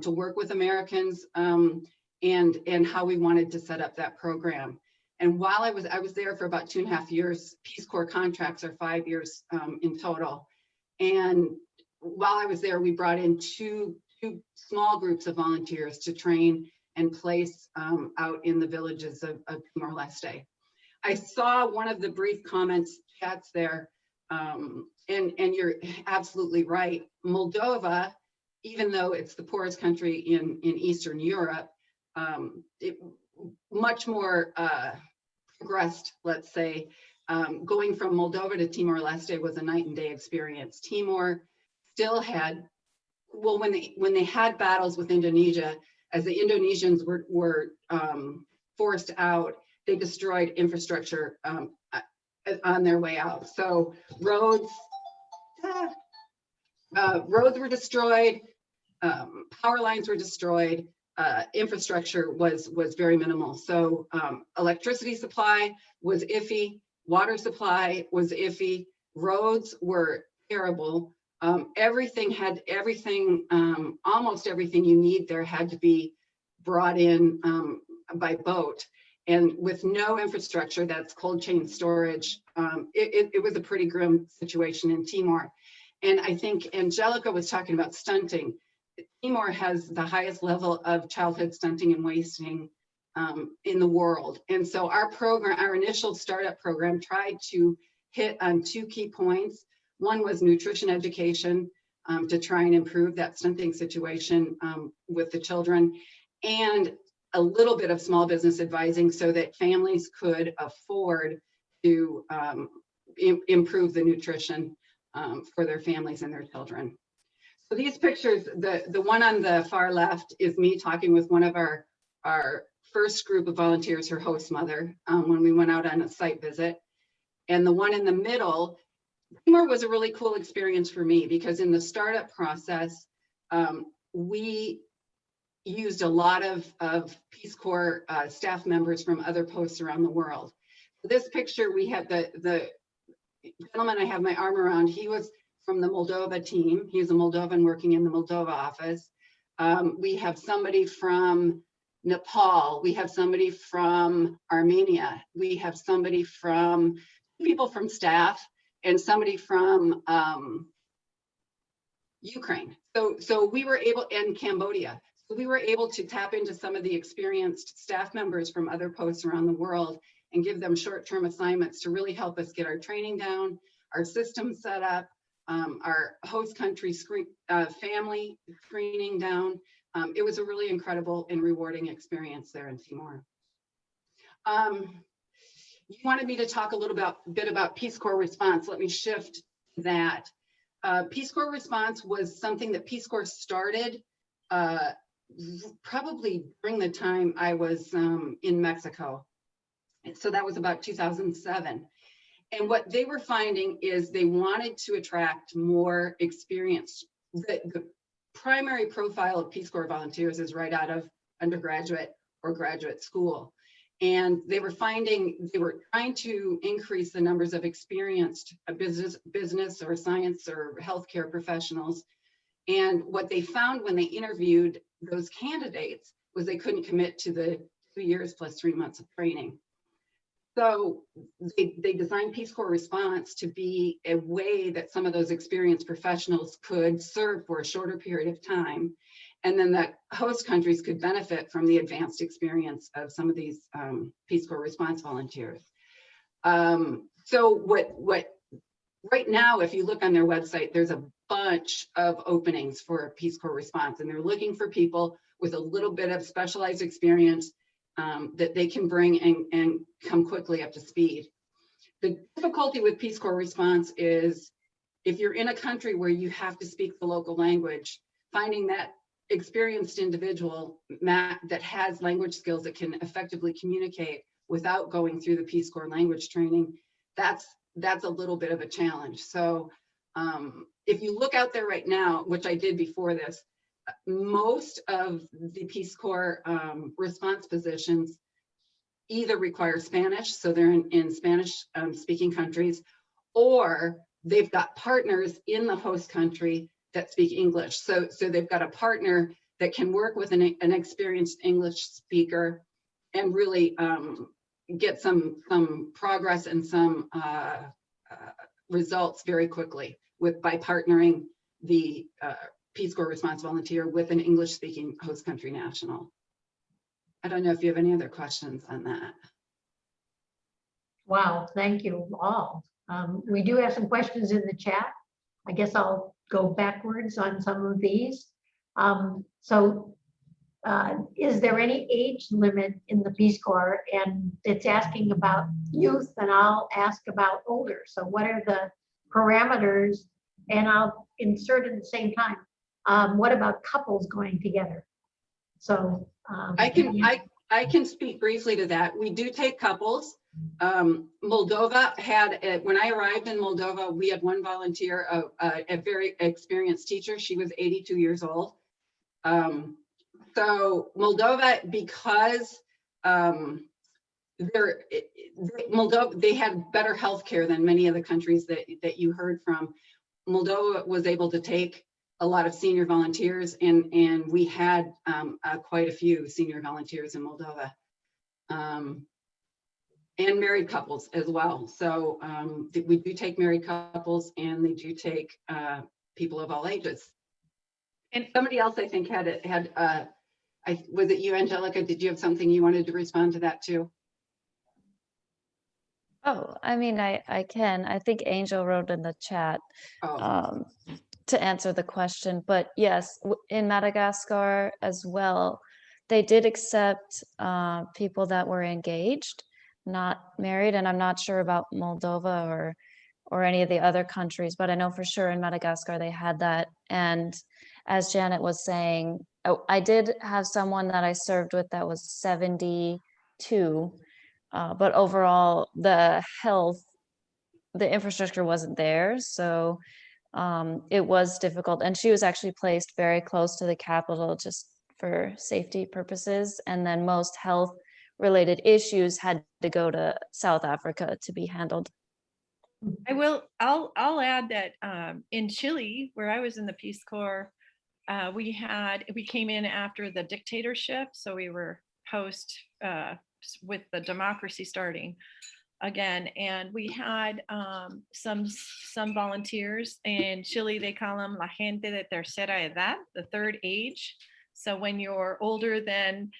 to work with Americans, and how we wanted to set up that program. And while I was there for about 2.5 years. Peace Corps contracts are 5 years in total. And while I was there, we brought in two small groups of volunteers to train and place out in the villages of Timor-Leste. I saw one of the brief comments chats there, and you're absolutely right. Moldova, even though it's the poorest country in Eastern Europe, much more progressed, let's say. Going from Moldova to Timor-Leste was a night and day experience. Timor still had, well, when they had battles with Indonesia, as the Indonesians were forced out, they destroyed infrastructure on their way out. So roads were destroyed, power lines were destroyed, infrastructure was very minimal. So electricity supply was iffy, water supply was iffy, roads were terrible. Everything, almost everything you need there had to be brought in by boat. And with no infrastructure, that's cold chain storage, it was a pretty grim situation in Timor. And I think Angelica was talking about stunting. Timor has the highest level of childhood stunting and wasting in the world. And so our program, our initial startup program, tried to hit on 2 key points. One was nutrition education to try and improve that stunting situation with the children, and a little bit of small business advising so that families could afford to improve the nutrition for their families and their children. So these pictures, the one on the far left is me talking with one of our first group of volunteers, her host mother, when we went out on a site visit. And the one in the middle, Timor was a really cool experience for me because in the startup process, we used a lot of Peace Corps staff members from other posts around the world. This picture, we had the gentleman I have my arm around, he was from the Moldova team. He's a Moldovan working in the Moldova office. We have somebody from Nepal. We have somebody from Armenia. We have somebody from, people from staff, and somebody from Ukraine. So we were able, and Cambodia. So we were able to tap into some of the experienced staff members from other posts around the world and give them short-term assignments to really help us get our training down, our system set up, our host country family screening down. It was a really incredible and rewarding experience there in Timor. You wanted me to talk a little bit about Peace Corps response. Let me shift that. Peace Corps response was something that Peace Corps started probably during the time I was in Mexico. And so that was about 2007. And what they were finding is they wanted to attract more experience. The primary profile of Peace Corps volunteers is right out of undergraduate or graduate school. And they were finding, they were trying to increase the numbers of experienced business or science or healthcare professionals. And what they found when they interviewed those candidates was they couldn't commit to the 2 years plus 3 months of training. So they designed Peace Corps response to be a way that some of those experienced professionals could serve for a shorter period of time And then the host countries could benefit from the advanced experience of some of these Peace Corps response volunteers. So what right now, if you look on their website, there's a bunch of openings for Peace Corps response, and they're looking for people with a little bit of specialized experience that they can bring and come quickly up to speed. The difficulty with Peace Corps response is if you're in a country where you have to speak the local language, finding that experienced individual that has language skills that can effectively communicate without going through the Peace Corps language training, that's a little bit of a challenge. So if you look out there right now, which I did before this, most of the Peace Corps response positions either require Spanish, so they're in Spanish speaking countries, or they've got partners in the host country that speak English. So they've got a partner that can work with an experienced English speaker and really get some progress and some results very quickly by partnering the Peace Corps response volunteer with an English speaking host country national. I don't know if you have any other questions on that. Wow, thank you all. We do have some questions in the chat. I guess I'll go backwards on some of these. Is there any age limit in the Peace Corps? And it's asking about youth, and I'll ask about older. So what are the parameters? And I'll insert at the same time, what about couples going together? So I can speak briefly to that. We do take couples. Moldova had, when I arrived in Moldova, we had one volunteer, a very experienced teacher. She was 82 years old. So Moldova, because they had better healthcare than many of the countries that you heard from. Moldova was able to take a lot of senior volunteers, and we had quite a few senior volunteers in Moldova, and married couples as well. So we do take married couples, and they do take people of all ages. And somebody else, I think, was it you, Angelica? Did you have something you wanted to respond to that too? Oh, I mean, I can. I think Angel wrote in the chat to answer the question. But yes, in Madagascar as well, they did accept people that were engaged, not married. And I'm not sure about Moldova or any of the other countries, but I know for sure in Madagascar they had that. And as Janet was saying, I did have someone that I served with that was 72. But overall, the infrastructure wasn't there. So it was difficult. And she was actually placed very close to the capital just for safety purposes. And then most health related issues had to go to South Africa to be handled. I'll add that in Chile, where I was in the Peace Corps, we came in after the dictatorship. So we were post with the democracy starting again, and we had some volunteers in Chile. They call them la gente de tercera edad, the third age. So when you're older than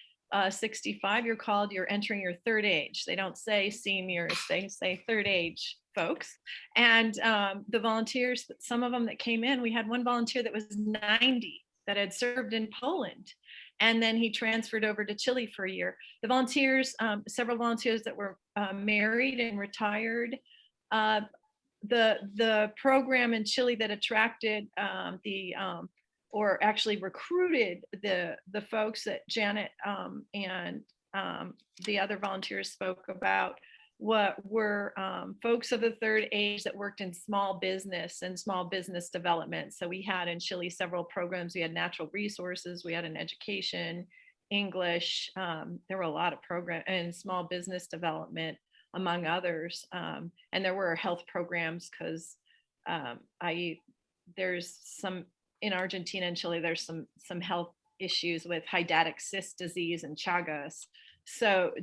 65, you're entering your third age. They don't say seniors, they say third age folks. And the volunteers, some of them that came in, we had one volunteer that was 90 that had served in Poland. And then he transferred over to Chile for a year. The volunteers, several volunteers that were married and retired. The program in Chile that attracted or actually recruited the folks that Janet and the other volunteers spoke about, what were folks of the third age that worked in small business and small business development. So we had in Chile several programs. We had natural resources, we had an education, English. There were a lot of programs and small business development, among others. And there were health programs because there's some in Argentina and Chile, there's some health issues with hydatid cyst disease and Chagas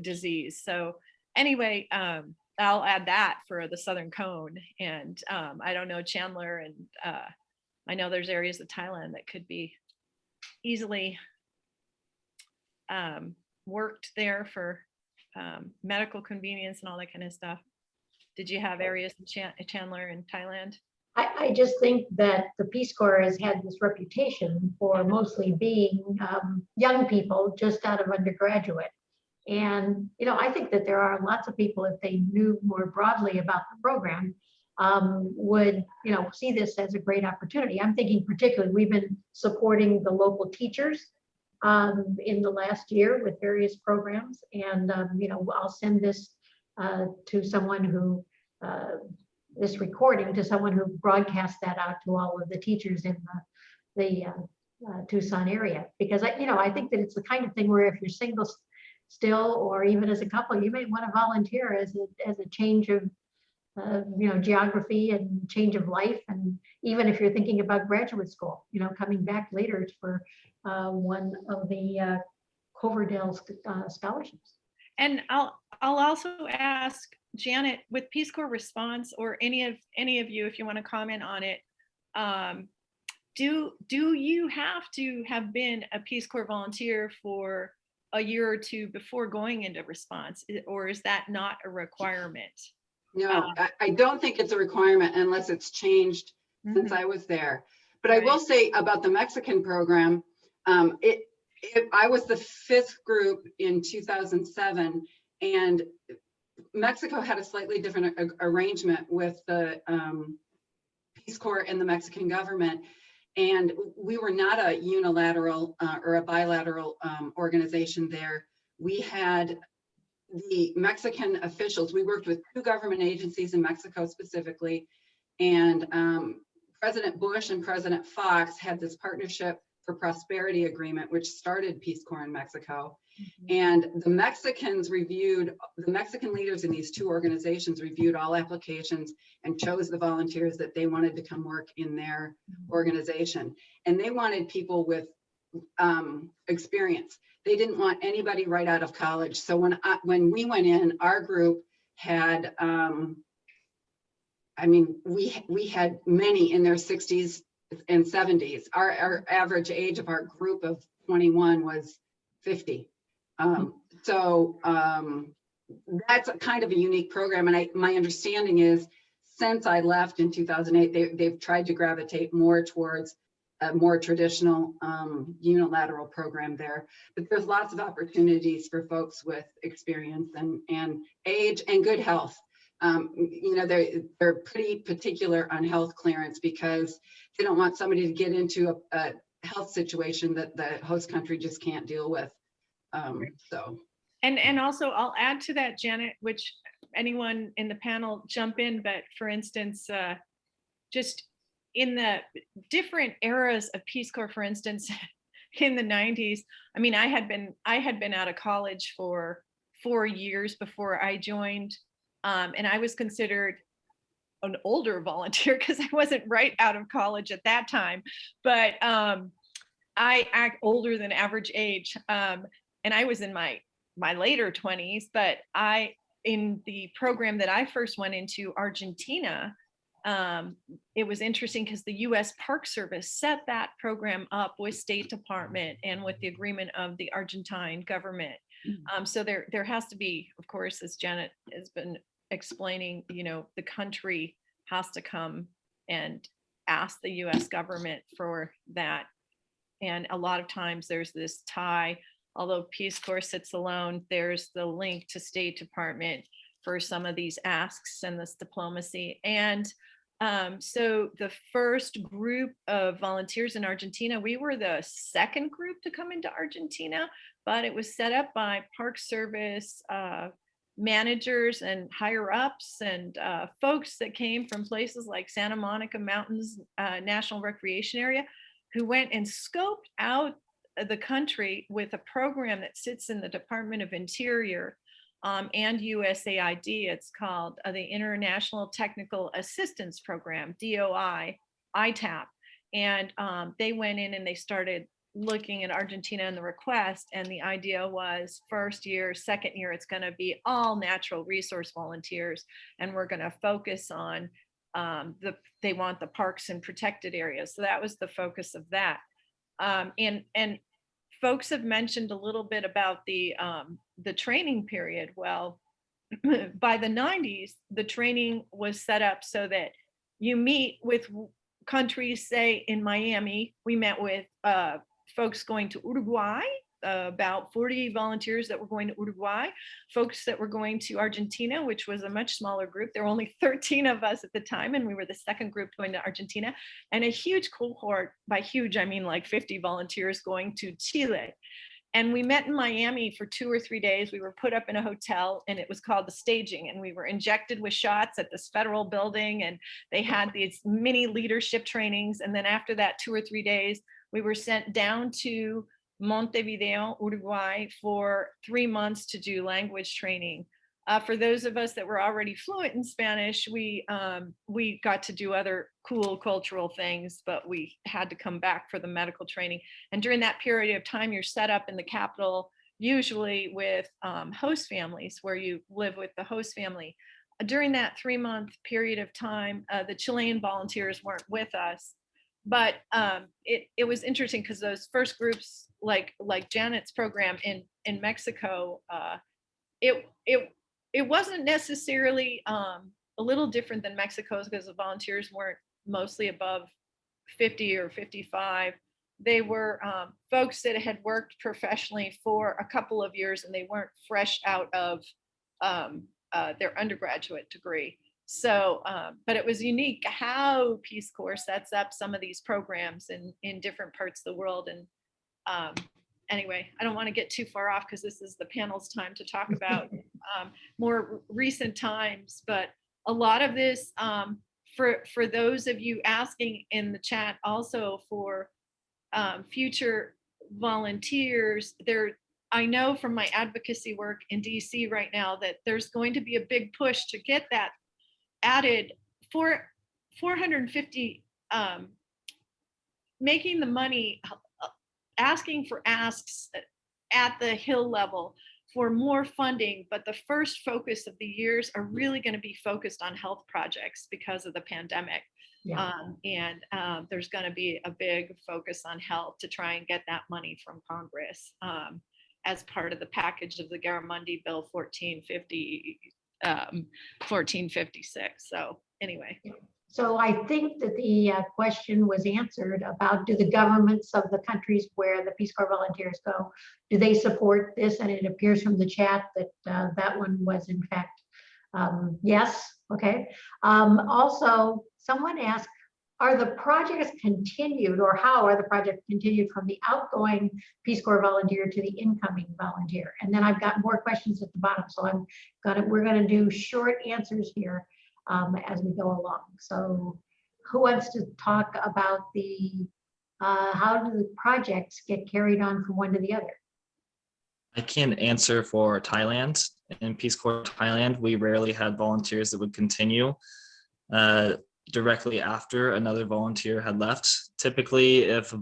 disease. So anyway, I'll add that for the Southern Cone. And I don't know, Chandler, and I know there's areas of Thailand that could be easily worked there for medical convenience and all that kind of stuff? Did you have areas in Chandler and Thailand? I just think that the Peace Corps has had this reputation for mostly being young people just out of undergraduate. And, I think that there are lots of people, if they knew more broadly about the program, would, see this as a great opportunity. I'm thinking particularly, we've been supporting the local teachers in the last year with various programs. And, I'll send this to someone who, this recording to someone who broadcasts that out to all of the teachers in the Tucson area. Because I think that it's the kind of thing where if you're single still, or even as a couple, you may want to volunteer as a change of geography and change of life. And even if you're thinking about graduate school, coming back later for one of the Coverdale scholarships. And I'll also ask Janet, with Peace Corps response, or any of you, if you want to comment on it, do you have to have been a Peace Corps volunteer for a year or two before going into response, or is that not a requirement? No, I don't think it's a requirement unless it's changed since I was there. But I will say about the Mexican program, I was the 5th group in 2007, and Mexico had a slightly different arrangement with the Peace Corps and the Mexican government. And we were not a unilateral or a bilateral organization there. We had the Mexican officials. We worked with 2 government agencies in Mexico specifically. And President Bush and President Fox had this Partnership for Prosperity agreement, which started Peace Corps in Mexico. And the Mexican leaders in these 2 organizations reviewed all applications and chose the volunteers that they wanted to come work in their organization. And they wanted people with experience. They didn't want anybody right out of college. So when we went in, our group had, we had many in their 60s and 70s. Our average age of our group of 21 was 50. That's a kind of a unique program. And my understanding is, since I left in 2008, they've tried to gravitate more towards a more traditional unilateral program there. But there's lots of opportunities for folks with experience and age and good health. They're pretty particular on health clearance because they don't want somebody to get into a health situation that the host country just can't deal with. And also I'll add to that, Janet, which anyone in the panel jump in, but for instance, just in the different eras of Peace Corps, for instance, in the 90s, I had been out of college for 4 years before I joined, and I was considered an older volunteer because I wasn't right out of college at that time, but I act older than average age. And I was in my later 20s, but in the program that I first went into, Argentina, it was interesting because the U.S. Park Service set that program up with State Department and with the agreement of the Argentine government. So there has to be, of course, as Janet has been explaining, the country has to come and ask the U.S. government for that. And a lot of times there's this tie. Although Peace Corps sits alone, there's the link to State Department for some of these asks and this diplomacy. And so the first group of volunteers in Argentina, we were the 2nd group to come into Argentina, but it was set up by Park Service managers and higher ups and folks that came from places like Santa Monica Mountains National Recreation Area, who went and scoped out the country with a program that sits in the Department of Interior and USAID. It's called the International Technical Assistance Program, DOI, ITAP. And they went in and they started looking at Argentina and the request. And the idea was 1st year, 2nd year, it's going to be all natural resource volunteers. And we're going to focus on they want the parks and protected areas. So that was the focus of that. And folks have mentioned a little bit about the training period. Well, by the 90s, the training was set up so that you meet with countries, say in Miami, we met with folks going to Uruguay, about 40 volunteers that were going to Uruguay, folks that were going to Argentina, which was a much smaller group. There were only 13 of us at the time, and we were the second group going to Argentina, and a huge cohort, by huge, I mean like 50 volunteers going to Chile. And we met in Miami for 2 or 3 days. We were put up in a hotel, and it was called the staging. And we were injected with shots at this federal building, and they had these mini leadership trainings. And then after that 2 or 3 days, we were sent down to Montevideo, Uruguay for 3 months to do language training. For those of us that were already fluent in Spanish, we got to do other cool cultural things, but we had to come back for the medical training. And during that period of time, you're set up in the capital, usually with host families, where you live with the host family. During that 3-month period of time, the Chilean volunteers weren't with us, but it was interesting because those first groups, like Janet's program in Mexico, it wasn't necessarily a little different than Mexico's, because the volunteers weren't mostly above 50 or 55. They were folks that had worked professionally for a couple of years, and they weren't fresh out of their undergraduate degree. So, but it was unique how Peace Corps sets up some of these programs in different parts of the world. And anyway, I don't want to get too far off, because this is the panel's time to talk about more recent times. But a lot of this, for those of you asking in the chat, also for future volunteers, I know from my advocacy work in DC right now that there's going to be a big push to get that added for 450, making the money, asking for asks at the Hill level for more funding. But the first focus of the years are really going to be focused on health projects because of the pandemic. Yeah. There's going to be a big focus on health to try and get that money from Congress as part of the package of the Garamendi Bill 1456. So anyway. So I think that the question was answered about, do the governments of the countries where the Peace Corps volunteers go, do they support this? And it appears from the chat that that one was in fact yes. Okay. Also, someone asked, are the projects continued, or how are the projects continued from the outgoing Peace Corps volunteer to the incoming volunteer? And then I've got more questions at the bottom, so we're gonna do short answers here as we go along. So who wants to talk about the how do the projects get carried on from one to the other? I can answer for Thailand. In Peace Corps Thailand, we rarely had volunteers that would continue directly after another volunteer had left. Typically, if a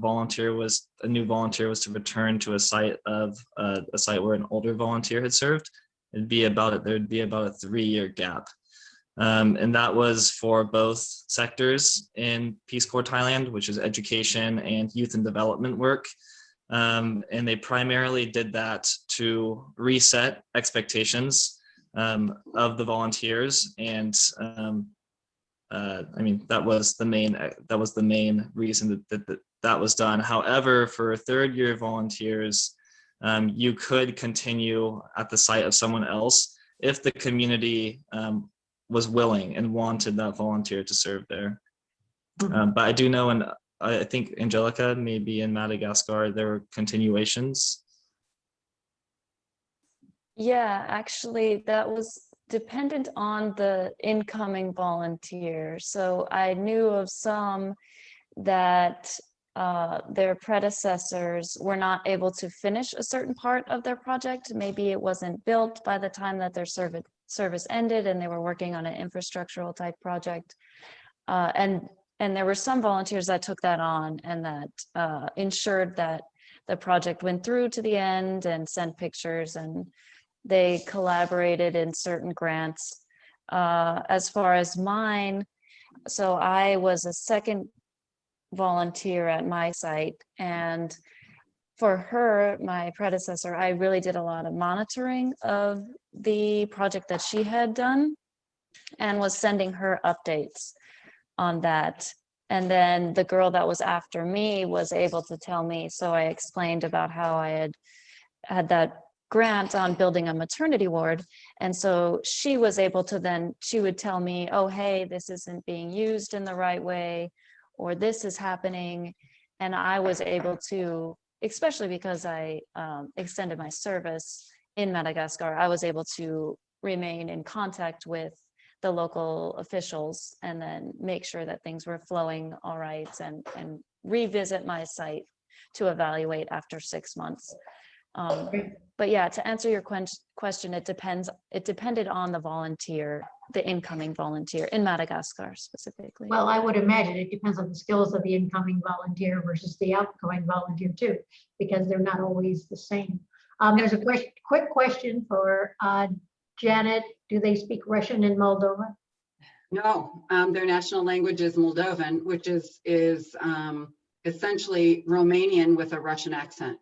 new volunteer was to return to a site where an older volunteer had served, there'd be about a 3-year gap. And that was for both sectors in Peace Corps Thailand, which is education and youth and development work. And they primarily did that to reset expectations of the volunteers. And I mean, that was the main reason that was done. However, for 3rd-year volunteers, you could continue at the site of someone else if the community was willing and wanted that volunteer to serve there. But I do know, and I think Angelica, maybe in Madagascar, there were continuations. Yeah, actually, that was dependent on the incoming volunteer. So I knew of some that their predecessors were not able to finish a certain part of their project. Maybe it wasn't built by the time that their service ended, and they were working on an infrastructural type project. And there were some volunteers that took that on and that ensured that the project went through to the end and sent pictures, and they collaborated in certain grants. As far as mine, so I was a second volunteer at my site. And for her, my predecessor, I really did a lot of monitoring of the project that she had done and was sending her updates on that. And then the girl that was after me was able to tell me. So I explained about how I had that grant on building a maternity ward. And so she was able to then, she would tell me, oh, hey, this isn't being used in the right way, or this is happening. And I was able to, especially because I extended my service in Madagascar, I was able to remain in contact with the local officials and then make sure that things were flowing all right, and revisit my site to evaluate after 6 months. But yeah, to answer your question, it depended on the volunteer, the incoming volunteer in Madagascar specifically. Well, I would imagine it depends on the skills of the incoming volunteer versus the outgoing volunteer too, because they're not always the same. There's a quick question for Janet. Do they speak Russian in Moldova? No, their national language is Moldovan, which is essentially Romanian with a Russian accent.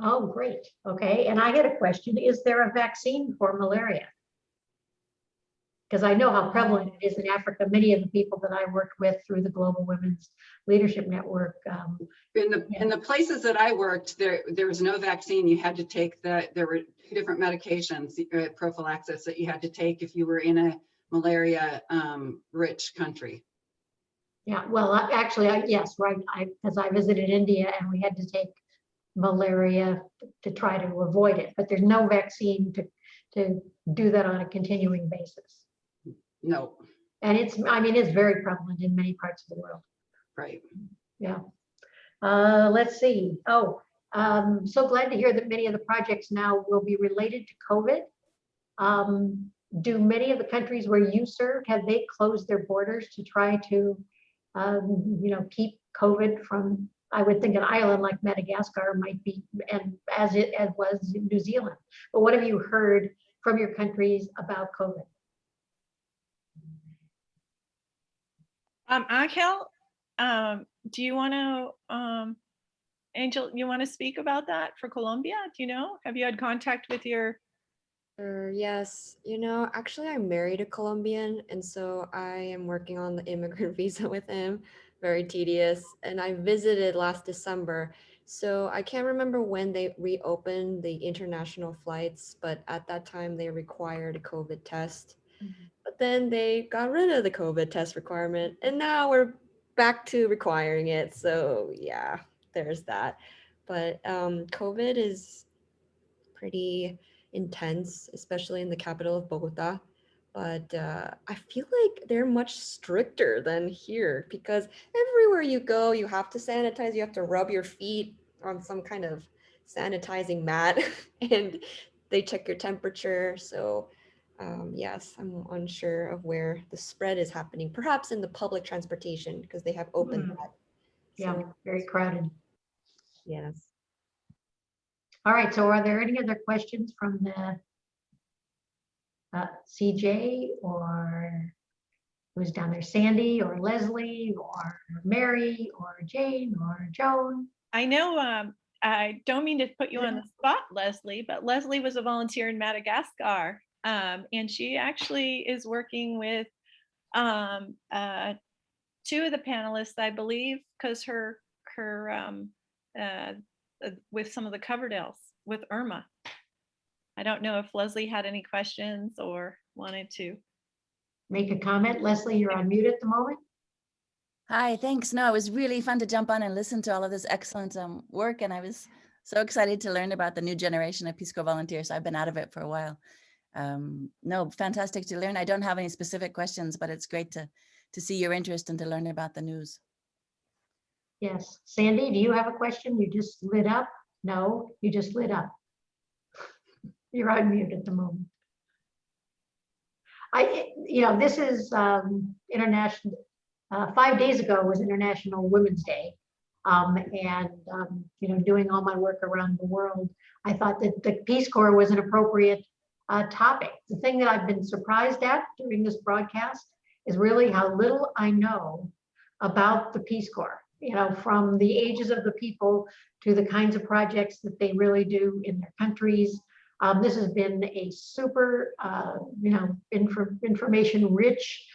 Oh, great. Okay. And I had a question. Is there a vaccine for malaria? Because I know how prevalent it is in Africa. Many of the people that I worked with through the Global Women's Leadership Network. In the places that I worked, there was no vaccine. You had to take there were 2 different medications, prophylaxis, that you had to take if you were in a malaria rich country. Yeah, well, actually, yes, right. Because I visited India and we had to take malaria to try to avoid it, but there's no vaccine to do that on a continuing basis. No. And it's very prevalent in many parts of the world. Right. Yeah. Let's see. Oh, so glad to hear that many of the projects now will be related to COVID. Do many of the countries where you served, have they closed their borders to try to, keep COVID from, I would think an island like Madagascar might be, and as was New Zealand. But what have you heard from your countries about COVID? Angel, do you want to, Angel, you want to speak about that for Colombia? Do you know? Have you had contact with your? Yes, actually I'm married a Colombian, and so I am working on the immigrant visa with him. Very tedious. And I visited last December. So I can't remember when they reopened the international flights, but at that time they required a COVID test. But then they got rid of the COVID test requirement, and now we're back to requiring it. So yeah, there's that. But COVID is pretty intense, especially in the capital of Bogota. But I feel like they're much stricter than here, because everywhere you go, you have to sanitize. You have to rub your feet on some kind of sanitizing mat and they check your temperature. So yes, I'm unsure of where the spread is happening, perhaps in the public transportation, because they have opened that. Yeah, So, very crowded. yes. All right, so are there any other questions from the CJ, or who's down there, Sandy or Leslie or Mary or Jane or Joan? I know, I don't mean to put you on the spot, Leslie, but Leslie was a volunteer in Madagascar. And she actually is working with 2 of the panelists, I believe, because her with some of the Coverdales with Irma. I don't know if Leslie had any questions or wanted to make a comment. Leslie, you're on mute at the moment. Hi, thanks. No, it was really fun to jump on and listen to all of this excellent work. And I was so excited to learn about the new generation of Peace Corps volunteers. I've been out of it for a while. No, fantastic to learn. I don't have any specific questions, but it's great to see your interest and to learn about the news. Yes. Sandy, do you have a question? You just lit up? No, you just lit up. You're on mute at the moment. This is international. 5 days ago was International Women's Day. Doing all my work around the world, I thought that the Peace Corps was an appropriate topic. The thing that I've been surprised at during this broadcast is really how little I know about the Peace Corps. from the ages of the people to the kinds of projects that they really do in their countries. This has been a super, information-rich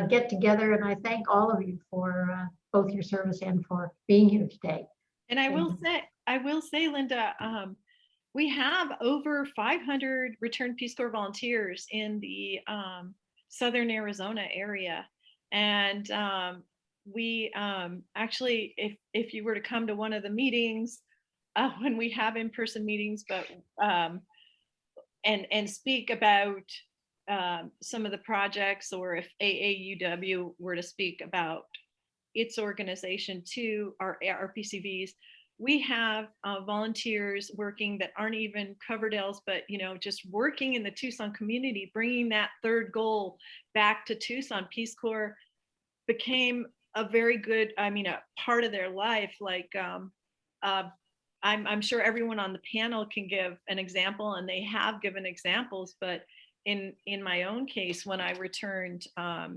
get together, and I thank all of you for both your service and for being here today. And I will Thank say, Linda, we have over 500 returned Peace Corps volunteers in the Southern Arizona area. And we actually, if you were to come to one of the meetings, when we have in-person meetings, but and speak about some of the projects, or if AAUW were to speak about its organization to our RPCVs, we have volunteers working that aren't even Coverdales, but just working in the Tucson community, bringing that third goal back to Tucson. Peace Corps became a very good, a part of their life. Like I'm sure everyone on the panel can give an example, and they have given examples, but in my own case, when I returned, I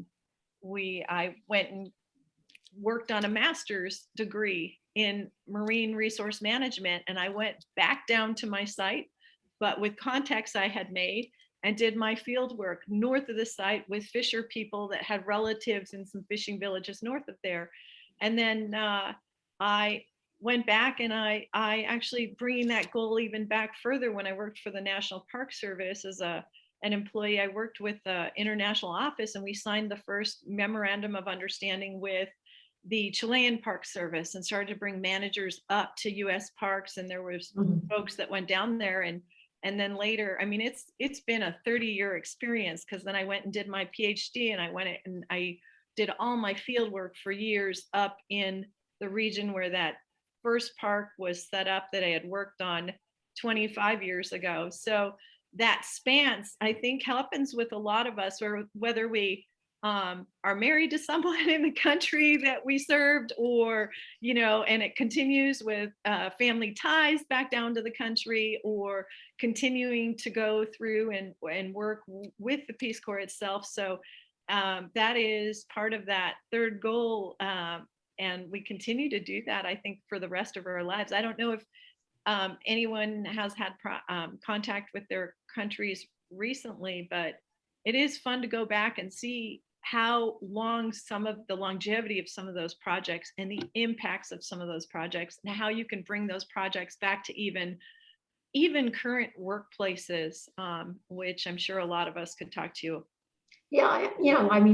went and worked on a master's degree in marine resource management, and I went back down to my site, but with contacts I had made, and did my field work north of the site with fisher people that had relatives in some fishing villages north of there. And then I went back, and I actually, bringing that goal even back further, when I worked for the National Park Service as an employee, I worked with the international office, and we signed the first memorandum of understanding with the Chilean Park Service, and started to bring managers up to US parks. And there was folks that went down there, and then later, it's been a 30-year experience, because then I went and did my PhD, and I did all my field work for years up in the region where that first park was set up that I had worked on 25 years ago. So that spans, I think, happens with a lot of us, or whether we are married to someone in the country that we served, or and it continues with family ties back down to the country, or continuing to go through and work with the Peace Corps itself. So that is part of that third goal, and we continue to do that, I think, for the rest of our lives. I don't know if anyone has had contact with their countries recently, but it is fun to go back and see how long some of the longevity of some of those projects, and the impacts of some of those projects, and how you can bring those projects back to even current workplaces, which I'm sure a lot of us could talk to you. Yeah,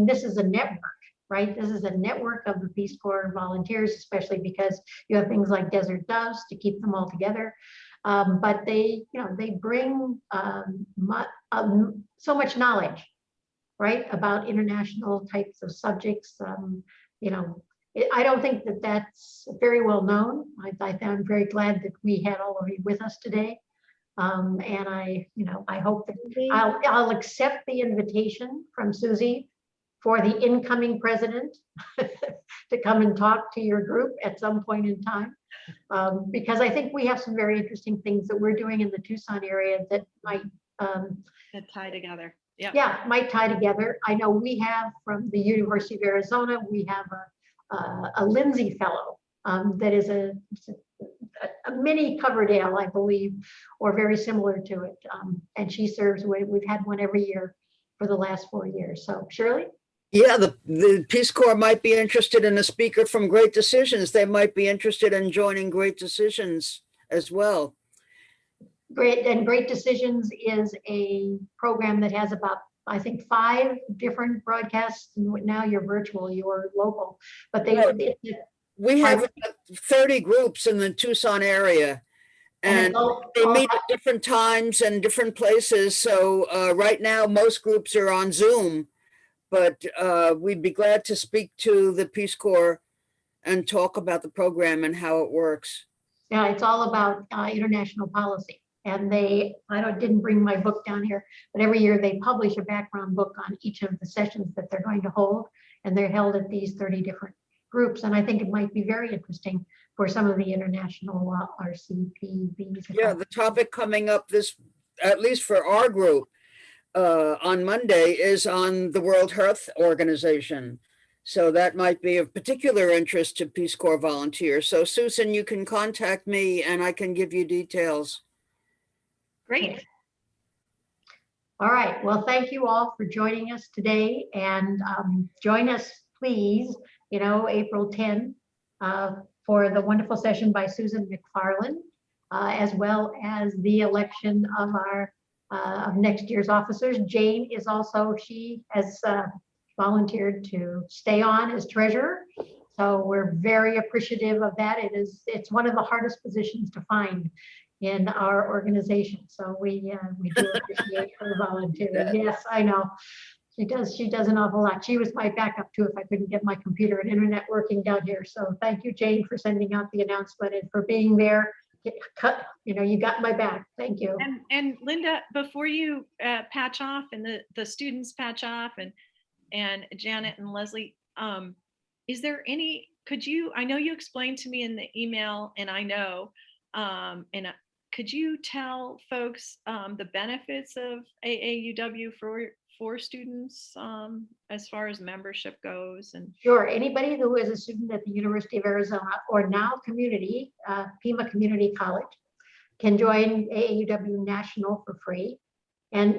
this is a network, right? This is a network of the Peace Corps volunteers, especially because you have things like Desert Doves to keep them all together. But they bring so much knowledge, right, about international types of subjects. I don't think that that's very well known. I'm very glad that we had all of you with us today. And I hope that I'll accept the invitation from Susie for the incoming president to come and talk to your group at some point in time. Because I think we have some very interesting things that we're doing in the Tucson area that might That tie together. Yeah, might tie together. I know we have, from the University of Arizona, we have a Lindsay Fellow that is a mini Coverdale, I believe, or very similar to it. And she serves, we've had one every year for the last 4 years. So Shirley? Yeah, the Peace Corps might be interested in a speaker from Great Decisions. They might be interested in joining Great Decisions as well. Great, and Great Decisions is a program that has about, I think, 5 different broadcasts. Now you're virtual, you're local, but we have about 30 groups in the Tucson area, and they meet at different times and different places. So right now, most groups are on Zoom, but we'd be glad to speak to the Peace Corps and talk about the program and how it works. Yeah, it's all about international policy. And I didn't bring my book down here, but every year they publish a background book on each of the sessions that they're going to hold. And they're held at these 30 different groups. And I think it might be very interesting for some of the international RCPVs. Yeah, the topic coming up at least for our group, on Monday, is on the World Health Organization. So that might be of particular interest to Peace Corps volunteers. So Susan, you can contact me and I can give you details. Great. All right, well, thank you all for joining us today, and join us, please, April 10 for the wonderful session by Susan McFarland, as well as the election of our of next year's officers. Jane is also, she has volunteered to stay on as treasurer, so we're very appreciative of that. It's one of the hardest positions to find in our organization. So we do appreciate her volunteering. Yes, I know. She does an awful lot. She was my backup too if I couldn't get my computer and internet working down here. So thank you, Jane, for sending out the announcement and for being there. You got my back. Thank you. And Linda, before you patch off and the students patch off and Janet and Leslie, is there any, I know you explained to me in the email, and I know, could you tell folks the benefits of AAUW for students as far as membership goes? And sure, anybody who is a student at the University of Arizona or now community, Pima Community College, can join AAUW National for free. And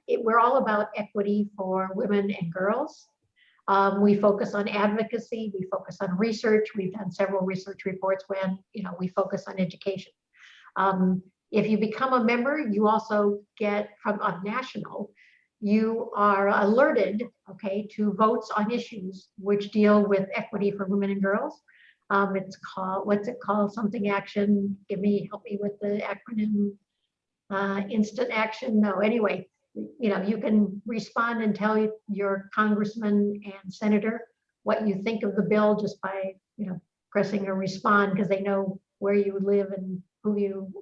we're all about equity for women and girls. We focus on advocacy, we focus on research. We've done several research reports when we focus on education. If you become a member, you also get from national, you are alerted, to votes on issues which deal with equity for women and girls. It's called, what's it called? Something action. Help me with the acronym. Instant action. No, anyway, you can respond and tell your congressman and senator what you think of the bill just by, pressing a respond, because they know where you live and who you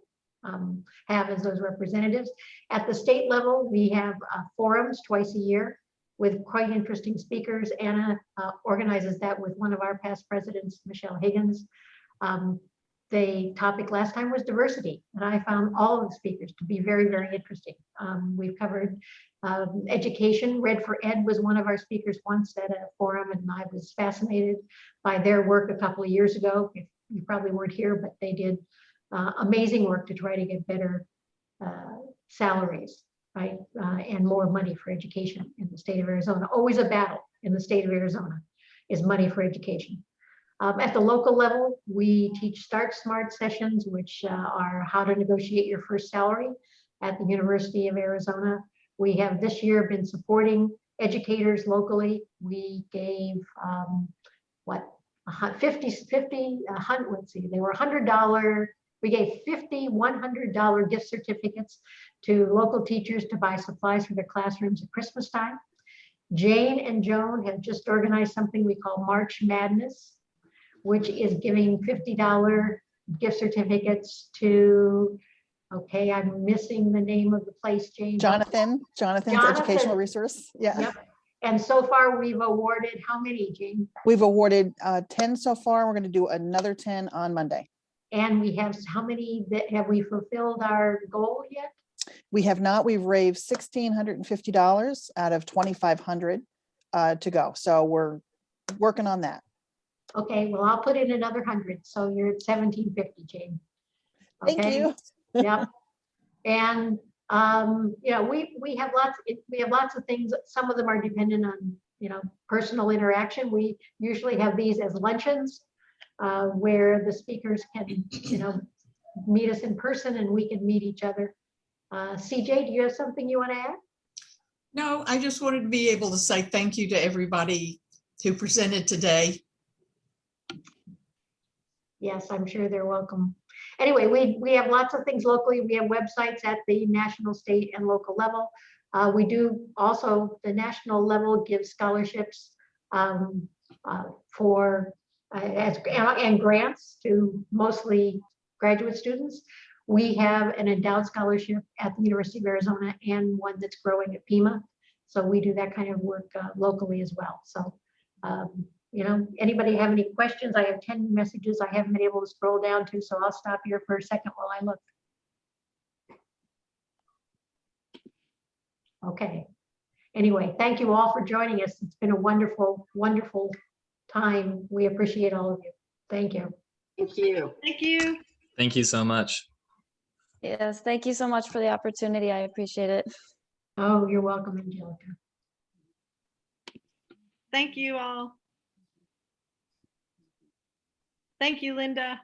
have as those representatives. At the state level, we have forums twice a year with quite interesting speakers. Anna organizes that with one of our past presidents, Michelle Higgins. The topic last time was diversity, and I found all of the speakers to be very, very interesting. We've covered education. Red for Ed was one of our speakers once at a forum, and I was fascinated by their work a couple of years ago. You probably weren't here, but they did amazing work to try to get better salaries, right? And more money for education in the state of Arizona. Always a battle in the state of Arizona is money for education. At the local level, we teach Start Smart sessions, which are how to negotiate your first salary at the University of Arizona. We have this year been supporting educators locally. We gave, let's see, they were $100. We gave 50 $100 gift certificates to local teachers to buy supplies for their classrooms at Christmas time. Jane and Joan have just organized something we call March Madness, which is giving $50 gift certificates to, I'm missing the name of the place, Jane. Jonathan's Educational Resource. Yeah. Yep. And so far we've awarded how many, Jane? We've awarded 10 so far. We're going to do another 10 on Monday. And we have how many that have we fulfilled our goal yet? We have not. We've raised $1,650 out of $2,500 to go. So we're working on that. Okay, well, I'll put in another 100. So you're at 1,750, Jane. Okay? Thank you. Yep. And we have lots of things. Some of them are dependent on personal interaction. We usually have these as luncheons where the speakers can meet us in person and we can meet each other. CJ, do you have something you want to add? No, I just wanted to be able to say thank you to everybody who presented today. Yes, I'm sure they're welcome. Anyway, we have lots of things locally. We have websites at the national, state, and local level. We do also, the national level gives scholarships for and grants to mostly graduate students. We have an endowed scholarship at the University of Arizona and one that's growing at Pima. So we do that kind of work locally as well. So, anybody have any questions? I have 10 messages I haven't been able to scroll down to, so I'll stop here for a second while I look. Okay. Anyway, thank you all for joining us. It's been a wonderful, wonderful time. We appreciate all of you. Thank you. Thank you. Thank you. Thank you so much. Yes, thank you so much for the opportunity. I appreciate it. Oh, you're welcome, Angelica. Thank you all. Thank you, Linda.